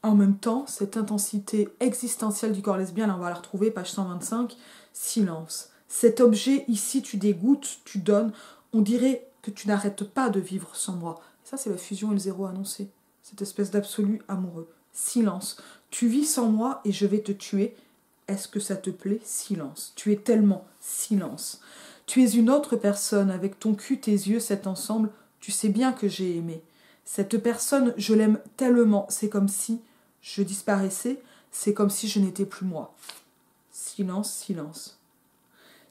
en même temps, cette intensité existentielle du corps lesbien, là on va la retrouver, page 125, silence. Cet objet, ici, tu dégoûtes, tu donnes, on dirait que tu n'arrêtes pas de vivre sans moi. Et ça, c'est la fusion et le zéro annoncé. Cette espèce d'absolu amoureux. Silence. Tu vis sans moi et je vais te tuer. Est-ce que ça te plaît? Silence. Tu es tellement silence. Tu es une autre personne, avec ton cul, tes yeux, cet ensemble, tu sais bien que j'ai aimé. Cette personne, je l'aime tellement, c'est comme si je disparaissais, c'est comme si je n'étais plus moi. Silence, silence.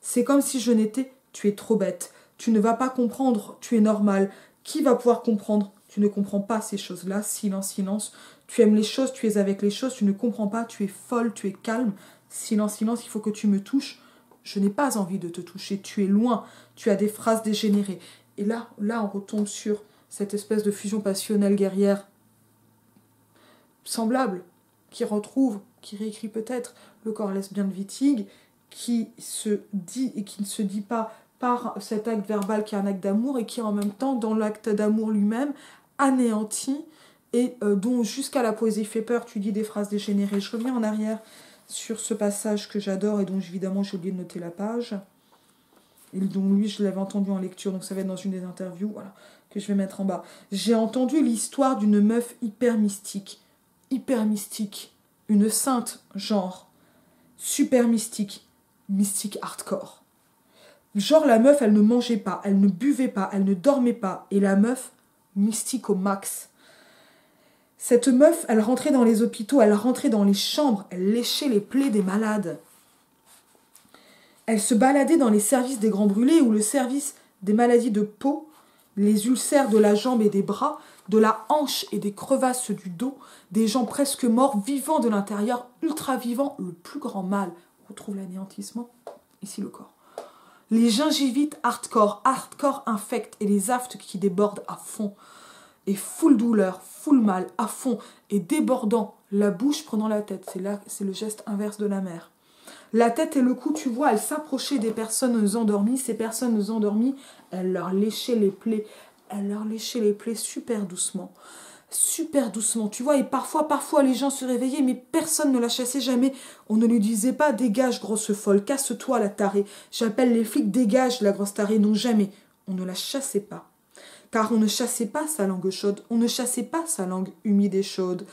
C'est comme si je n'étais, tu es trop bête, tu ne vas pas comprendre, tu es normal. Qui va pouvoir comprendre? Tu ne comprends pas ces choses-là, silence, silence. Tu aimes les choses, tu es avec les choses, tu ne comprends pas, tu es folle, tu es calme. Silence, silence, il faut que tu me touches. Je n'ai pas envie de te toucher, tu es loin, tu as des phrases dégénérées. Et là, on retombe sur cette espèce de fusion passionnelle guerrière semblable, qui retrouve, qui réécrit peut-être le corps lesbien de Wittig, qui se dit et qui ne se dit pas par cet acte verbal qui est un acte d'amour et qui en même temps, dans l'acte d'amour lui-même, anéantit et dont jusqu'à la poésie fait peur, tu dis des phrases dégénérées. Je reviens en arrière sur ce passage que j'adore et dont évidemment j'ai oublié de noter la page, et dont lui je l'avais entendu en lecture, donc ça va être dans une des interviews, voilà, que je vais mettre en bas. J'ai entendu l'histoire d'une meuf hyper mystique, une sainte, genre, super mystique, mystique hardcore. Genre la meuf, elle ne mangeait pas, elle ne buvait pas, elle ne dormait pas, et la meuf, mystique au max. Cette meuf, elle rentrait dans les hôpitaux, elle rentrait dans les chambres, elle léchait les plaies des malades. Elle se baladait dans les services des grands brûlés ou le service des maladies de peau, les ulcères de la jambe et des bras, de la hanche et des crevasses du dos, des gens presque morts, vivants de l'intérieur, ultra vivants, le plus grand mal. On retrouve l'anéantissement, ici le corps. Les gingivites hardcore infect et les aftes qui débordent à fond. Et full douleur, full mal, à fond, et débordant, la bouche prenant la tête. C'est le geste inverse de la mère. La tête et le cou, tu vois, elles s'approchaient des personnes endormies. Ces personnes endormies, elles leur léchaient les plaies. Super doucement. Super doucement, tu vois. Et parfois, les gens se réveillaient, mais personne ne la chassait jamais. On ne lui disait pas, dégage, grosse folle, casse-toi, la tarée. J'appelle les flics, dégage, la grosse tarée. Non, jamais. On ne la chassait pas. Car on ne chassait pas sa langue chaude. On ne chassait pas sa langue humide et chaude.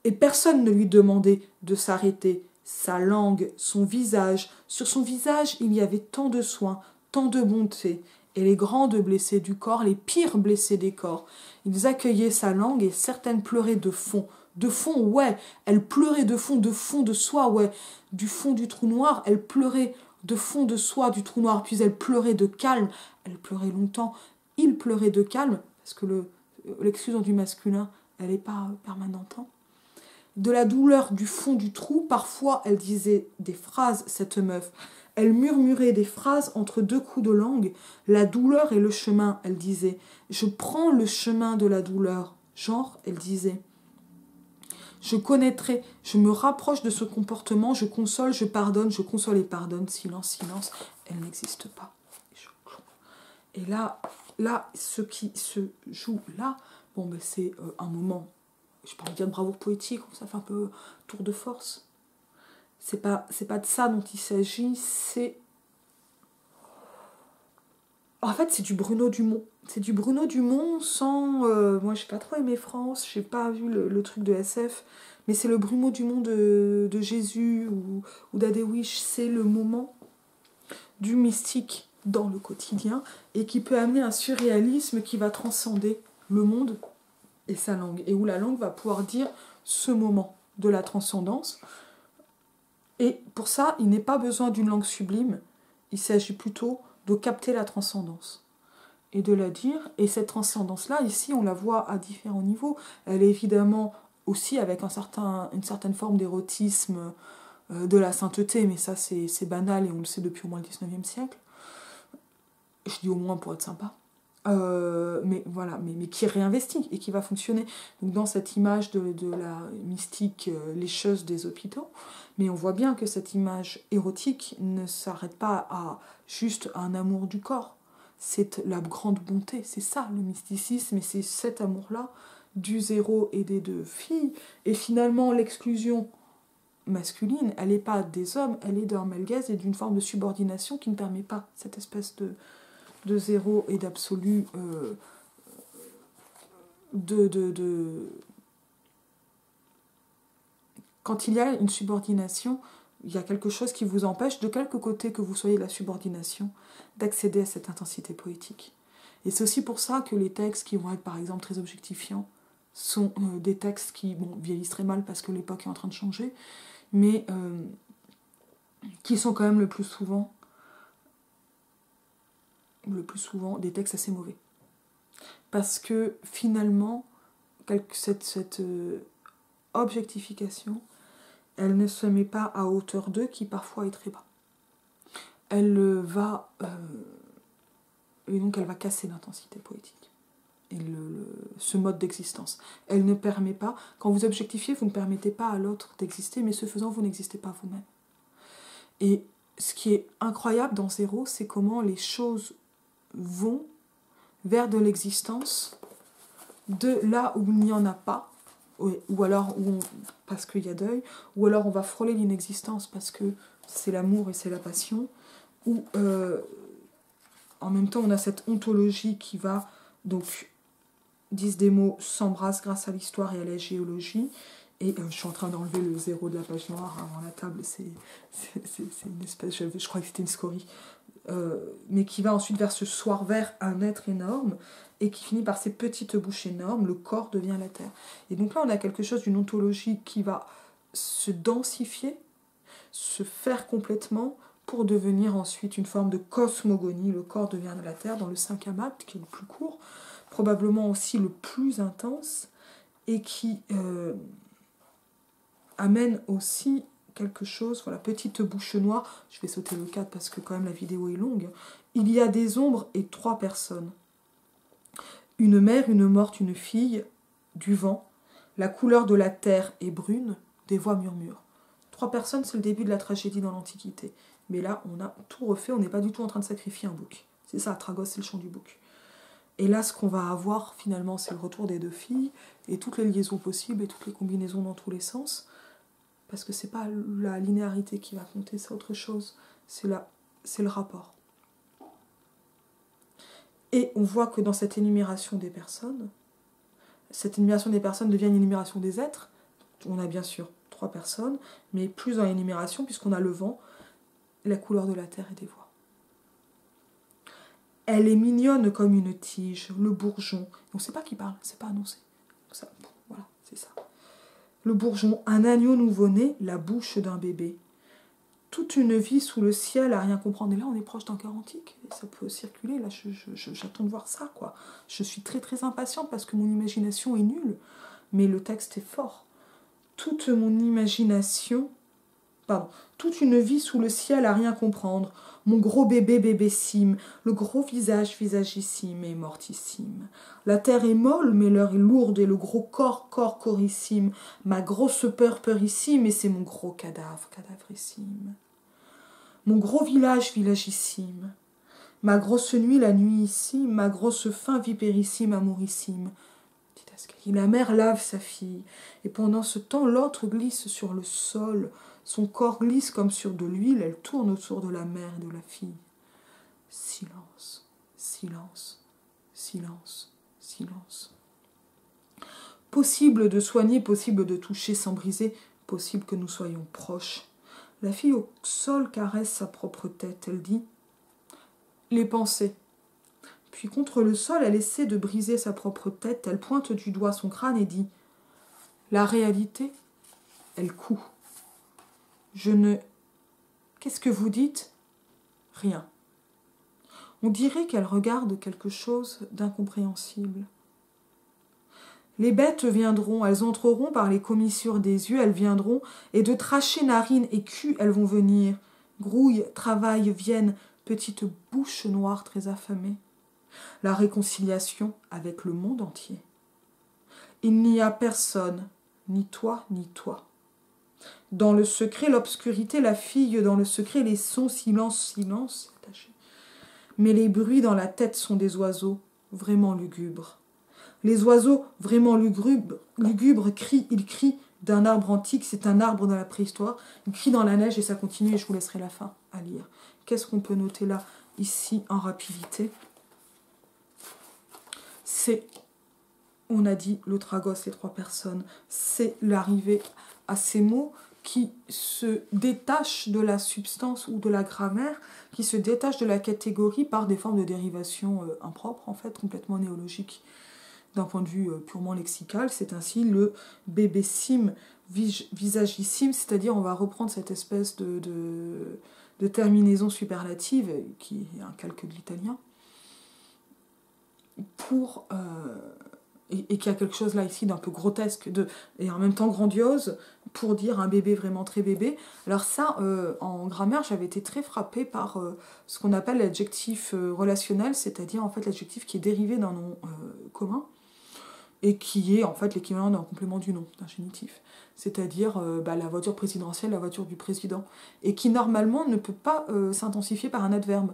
Et personne ne lui demandait de s'arrêter. Sa langue, son visage. Sur son visage, il y avait tant de soins, tant de bonté. Et les grandes blessées du corps, les pires blessés des corps, ils accueillaient sa langue et certaines pleuraient de fond. De fond, ouais, elles pleuraient de fond de soi, ouais. Du fond du trou noir, elles pleuraient de fond de soi du trou noir. Puis elles pleuraient de calme. Elles pleuraient longtemps. Ils pleuraient de calme, parce que l'exclusion du masculin, elle n'est pas permanente. Hein. De la douleur du fond du trou, parfois elle disait des phrases, cette meuf. Elle murmurait des phrases entre deux coups de langue. La douleur et le chemin, elle disait. Je prends le chemin de la douleur. Genre, elle disait. Je connaîtrai, je me rapproche de ce comportement, je console, je pardonne, je console et pardonne. Silence, silence, elle n'existe pas. Et là, ce qui se joue là, bon, ben c'est un moment, je peux pas dire bravoure poétique, ça fait un peu tour de force. C'est pas de ça dont il s'agit, c'est En fait, c'est du Bruno Dumont. C'est du Bruno Dumont sans... moi, j'ai pas trop aimé France, j'ai pas vu le truc de SF, mais c'est le Bruno Dumont de Jésus ou d'Adewish. C'est le moment du mystique dans le quotidien et qui peut amener un surréalisme qui va transcender le monde et sa langue. Et où la langue va pouvoir dire ce moment de la transcendance. Et pour ça, il n'est pas besoin d'une langue sublime, il s'agit plutôt de capter la transcendance et de la dire. Et cette transcendance-là, ici, on la voit à différents niveaux. Elle est évidemment aussi avec une certaine forme d'érotisme, de la sainteté, mais ça, c'est banal et on le sait depuis au moins le 19e siècle. Je dis au moins pour être sympa. Mais voilà, mais qui est réinvesti et qui va fonctionner. Donc dans cette image de la mystique lécheuse des hôpitaux, mais on voit bien que cette image érotique ne s'arrête pas à juste un amour du corps. C'est la grande bonté, c'est ça le mysticisme, et c'est cet amour-là du zéro et des deux filles. Et finalement, l'exclusion masculine, elle n'est pas des hommes, elle est d'un malgaise et d'une forme de subordination qui ne permet pas cette espèce de zéro et d'absolu Quand il y a une subordination, il y a quelque chose qui vous empêche, de quelque côté que vous soyez de la subordination, d'accéder à cette intensité poétique. Et c'est aussi pour ça que les textes qui vont être par exemple très objectifiants sont des textes qui vieillissent très mal parce que l'époque est en train de changer, mais qui sont quand même le plus souvent des textes assez mauvais. Parce que finalement, cette objectification, elle ne se met pas à hauteur d'eux, qui parfois est très bas. Elle va... et donc elle va casser l'intensité poétique. Et ce mode d'existence. Elle ne permet pas... Quand vous objectifiez, vous ne permettez pas à l'autre d'exister, mais ce faisant, vous n'existez pas vous-même. Et ce qui est incroyable dans Zéro, c'est comment les choses vont vers de l'existence, de là où il n'y en a pas, ou alors parce qu'il y a deuil, ou alors on va frôler l'inexistence parce que c'est l'amour et c'est la passion, ou en même temps on a cette ontologie qui va, donc, disent des mots, s'embrasse grâce à l'histoire et à la géologie, et je suis en train d'enlever le zéro de la page noire avant la table, c'est une espèce, je crois que c'était une scorie, mais qui va ensuite vers ce soir vert, un être énorme, et qui finit par ces petites bouches énormes, le corps devient la terre. Et donc là, on a quelque chose d'une ontologie qui va se densifier, se faire complètement, pour devenir ensuite une forme de cosmogonie. Le corps devient la terre dans le 5e acte, qui est le plus court, probablement aussi le plus intense, et qui amène aussi quelque chose, voilà, petite bouche noire, je vais sauter le 4 parce que quand même la vidéo est longue, il y a des ombres et 3 personnes. Une mère, une morte, une fille, du vent, la couleur de la terre est brune, des voix murmurent. 3 personnes, c'est le début de la tragédie dans l'Antiquité. Mais là, on a tout refait, on n'est pas du tout en train de sacrifier un bouc. C'est ça, Atragos, c'est le chant du bouc. Et là, ce qu'on va avoir, finalement, c'est le retour des 2 filles, et toutes les liaisons possibles, et toutes les combinaisons dans tous les sens, parce que c'est pas la linéarité qui va compter, c'est autre chose, c'est le rapport. Et on voit que dans cette énumération des personnes devient une énumération des êtres. On a bien sûr 3 personnes, mais plus dans l'énumération, puisqu'on a le vent, la couleur de la terre et des voix. Elle est mignonne comme une tige, le bourgeon. On ne sait pas qui parle, c'est pas annoncé. Ça, voilà, c'est ça. Le bourgeon, un agneau nouveau-né, la bouche d'un bébé. Toute une vie sous le ciel à rien comprendre. Et là, on est proche d'un cœur antique. Et ça peut circuler. Là, j'attends de voir ça, quoi. Je suis très, très impatiente parce que mon imagination est nulle. Mais le texte est fort. Toute mon imagination... Pardon. Toute une vie sous le ciel à rien comprendre. Mon gros bébé bébécime. Le gros visage visagissime et mortissime. La terre est molle, mais l'heure est lourde. Et le gros corps corporissime. Ma grosse peur peurissime. Et c'est mon gros cadavre cadavrissime. Mon gros village villagissime. Ma grosse nuit la nuitissime. Ma grosse faim vipérissime amourissime. La mère lave sa fille. Et pendant ce temps, l'autre glisse sur le sol. Son corps glisse comme sur de l'huile, elle tourne autour de la mère et de la fille. Silence. silence, silence, silence. Possible de soigner, possible de toucher sans briser, possible que nous soyons proches. La fille au sol caresse sa propre tête, elle dit « Les pensées ». Puis contre le sol, elle essaie de briser sa propre tête, elle pointe du doigt son crâne et dit « La réalité, elle coud. Je ne... Qu'est-ce que vous dites ? Rien. » On dirait qu'elle regarde quelque chose d'incompréhensible. Les bêtes viendront, elles entreront par les commissures des yeux, elles viendront, et de trachées, narines et cul, elles vont venir. Grouillent, travaillent, viennent, petites bouches noires très affamées. La réconciliation avec le monde entier. Il n'y a personne, ni toi, ni toi. Dans le secret, l'obscurité, la fille, dans le secret, les sons, silence, silence, attaché. Mais les bruits dans la tête sont des oiseaux, vraiment lugubres. Les oiseaux, vraiment lugubres, crient, ils crient d'un arbre antique, c'est un arbre dans la préhistoire, ils crient dans la neige et ça continue et je vous laisserai la fin à lire. Qu'est-ce qu'on peut noter là, ici, en rapidité ? C'est, on a dit, le tragos, les trois personnes, c'est l'arrivée à ces mots qui se détachent de la substance ou de la grammaire, qui se détachent de la catégorie par des formes de dérivation impropres, en fait, complètement néologiques. D'un point de vue purement lexical, c'est ainsi le bébéssim, visagissime, c'est-à-dire on va reprendre cette espèce de terminaison superlative, qui est un calque de l'italien, pour... et qui a quelque chose là ici d'un peu grotesque et en même temps grandiose pour dire un bébé vraiment très bébé. Alors ça, en grammaire, j'avais été très frappée par ce qu'on appelle l'adjectif relationnel, c'est-à-dire en fait l'adjectif qui est dérivé d'un nom commun et qui est en fait l'équivalent d'un complément du nom, d'un génitif. C'est-à-dire la voiture présidentielle, la voiture du président, et qui normalement ne peut pas s'intensifier par un adverbe.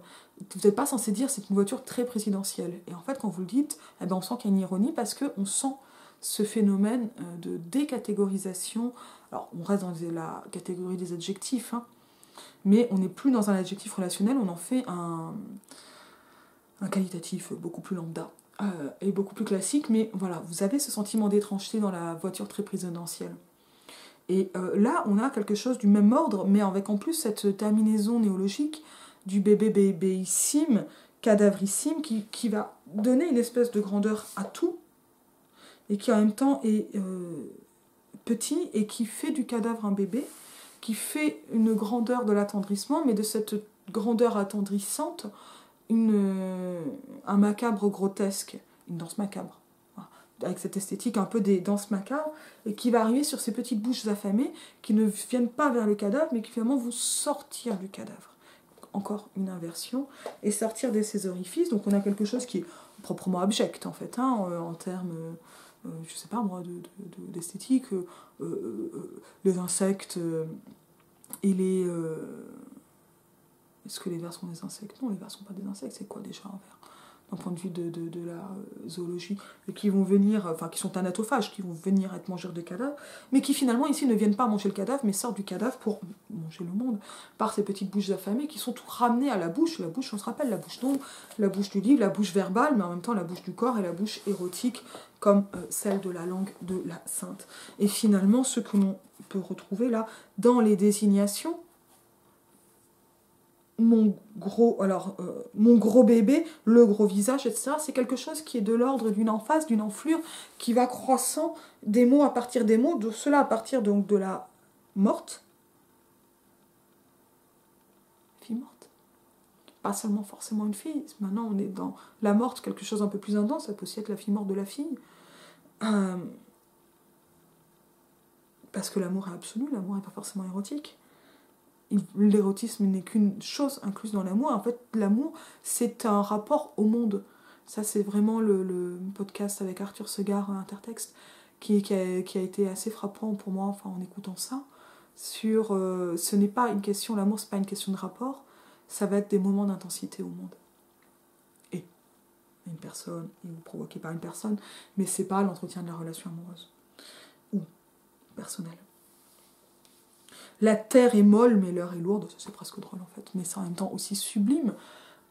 Vous n'êtes pas censé dire c'est une voiture très présidentielle. Et en fait, quand vous le dites, on sent qu'il y a une ironie parce qu'on sent ce phénomène de décatégorisation. Alors, on reste dans la catégorie des adjectifs, hein, mais on n'est plus dans un adjectif relationnel, on en fait un qualitatif beaucoup plus lambda. Et beaucoup plus classique, mais voilà, vous avez ce sentiment d'étrangeté dans la voiture très présidentielle. Et là, on a quelque chose du même ordre, mais avec en plus cette terminaison néologique du bébéissime, cadavrissime, qui va donner une espèce de grandeur à tout, et qui en même temps est petit, et qui fait du cadavre un bébé, qui fait une grandeur de l'attendrissement, mais de cette grandeur attendrissante, un macabre grotesque, une danse macabre, voilà, avec cette esthétique un peu des danses macabres, et qui va arriver sur ces petites bouches affamées qui ne viennent pas vers le cadavre, mais qui finalement vont sortir du cadavre. Encore une inversion, et sortir de ces orifices. Donc on a quelque chose qui est proprement abject, en fait, hein, en termes, je sais pas moi, d'esthétique, les insectes et les... Est-ce que les vers sont des insectes ? Non, les vers ne sont pas des insectes. C'est quoi déjà un ver ? D'un point de vue de la zoologie. Et qui vont venir, enfin qui sont anatophages, qui vont venir être mangeurs de cadavres, mais qui finalement ici ne viennent pas manger le cadavre, mais sortent du cadavre pour manger le monde, par ces petites bouches affamées qui sont tout ramenées à la bouche. La bouche, on se rappelle, la bouche d'ombre, la bouche du livre, la bouche verbale, mais en même temps la bouche du corps et la bouche érotique, comme celle de la langue de la sainte. Et finalement, ce que l'on peut retrouver là, dans les désignations, mon gros bébé, le gros visage, etc. C'est quelque chose qui est de l'ordre d'une emphase, d'une enflure, qui va croissant des mots à partir des mots, de cela à partir donc de la morte. Fille morte. Pas seulement forcément une fille, maintenant on est dans la morte, quelque chose un peu plus intense, ça peut aussi être la fille morte de la fille. Parce que l'amour est absolu, l'amour n'est pas forcément érotique. L'érotisme n'est qu'une chose incluse dans l'amour. En fait, l'amour, c'est un rapport au monde. Ça, c'est vraiment le podcast avec Arthur Segar, Intertexte, qui a été assez frappant pour moi, enfin, en écoutant ça, sur ce n'est pas une question, l'amour, c'est pas une question de rapport, ça va être des moments d'intensité au monde. Et une personne, et vous provoquez par une personne, mais c'est pas l'entretien de la relation amoureuse. Ou personnelle. La terre est molle, mais l'heure est lourde. C'est presque drôle, en fait. Mais c'est en même temps aussi sublime,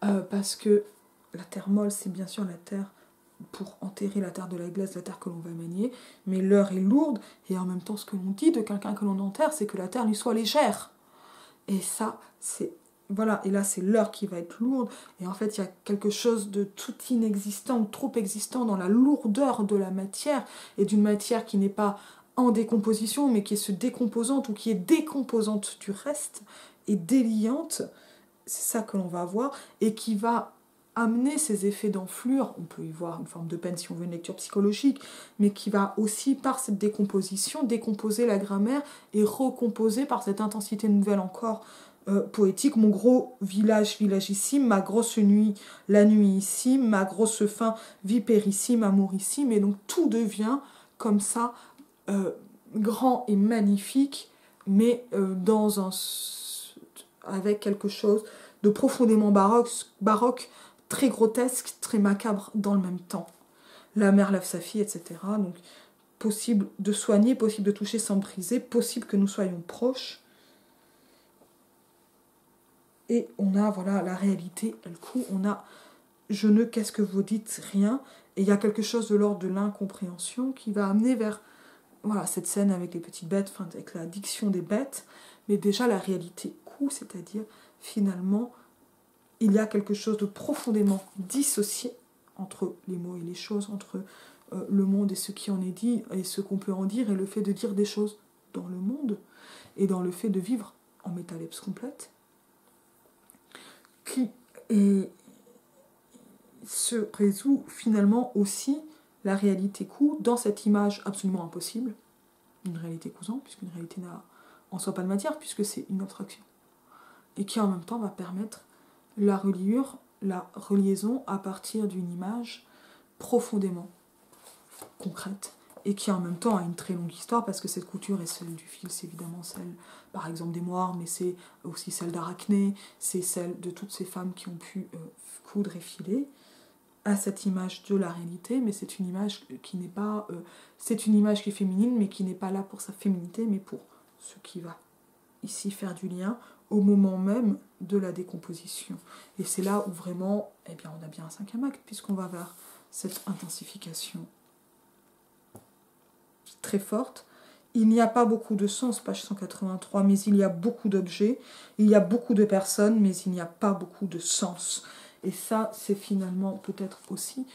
parce que la terre molle, c'est bien sûr la terre pour enterrer, la terre de la glace, la terre que l'on va manier, mais l'heure est lourde, et en même temps ce que l'on dit de quelqu'un que l'on enterre, c'est que la terre lui soit légère. Et ça, c'est... Voilà, et là c'est l'heure qui va être lourde, et en fait il y a quelque chose de tout inexistant, ou trop existant dans la lourdeur de la matière, et d'une matière qui n'est pas en décomposition, mais qui est se décomposante, ou qui est décomposante du reste, et déliante, c'est ça que l'on va avoir, et qui va amener ces effets d'enflure, on peut y voir une forme de peine si on veut une lecture psychologique, mais qui va aussi, par cette décomposition, décomposer la grammaire et recomposer par cette intensité nouvelle encore poétique, mon gros village, villagissime, ma grosse nuit, la nuit ici, ma grosse faim, vipérissime, amourissime, et donc tout devient comme ça grand et magnifique, mais avec quelque chose de profondément baroque, très grotesque, très macabre dans le même temps. La mère lave sa fille, etc. Donc, possible de soigner, possible de toucher sans briser, possible que nous soyons proches. Et on a, voilà, la réalité, le coup, on a je ne, qu'est-ce que vous dites, rien. Et il y a quelque chose de l'ordre de l'incompréhension qui va amener vers voilà, cette scène avec les petites bêtes, enfin, avec la diction des bêtes, mais déjà la réalité coup, c'est-à-dire finalement il y a quelque chose de profondément dissocié entre les mots et les choses, entre le monde et ce qui en est dit, et ce qu'on peut en dire, et le fait de dire des choses dans le monde, et dans le fait de vivre en métalepse complète, qui se résout finalement aussi la réalité coup dans cette image absolument impossible, une réalité cousante, puisqu'une réalité n'a en soi pas de matière, puisque c'est une abstraction, et qui en même temps va permettre la reliure, la reliaison à partir d'une image profondément concrète, et qui en même temps a une très longue histoire, parce que cette couture est celle du fil, c'est évidemment celle, par exemple, des Moires, mais c'est aussi celle d'Arachné, c'est celle de toutes ces femmes qui ont pu coudre et filer, à cette image de la réalité, mais c'est une image qui n'est pas... c'est une image qui est féminine, mais qui n'est pas là pour sa féminité, mais pour ce qui va ici faire du lien au moment même de la décomposition. Et c'est là où vraiment, eh bien, on a bien un cinquième acte, puisqu'on va vers cette intensification très forte. Il n'y a pas beaucoup de sens, page 183, mais il y a beaucoup d'objets, il y a beaucoup de personnes, mais il n'y a pas beaucoup de sens. Et ça, c'est finalement peut-être aussi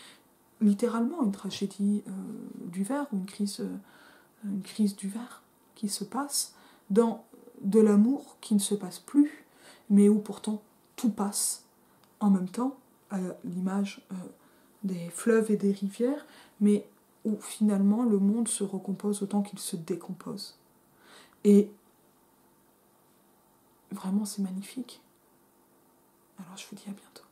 littéralement une tragédie du verre, ou une crise du verre qui se passe dans de l'amour qui ne se passe plus, mais où pourtant tout passe en même temps, à l'image des fleuves et des rivières, mais où finalement le monde se recompose autant qu'il se décompose. Et vraiment c'est magnifique. Alors je vous dis à bientôt.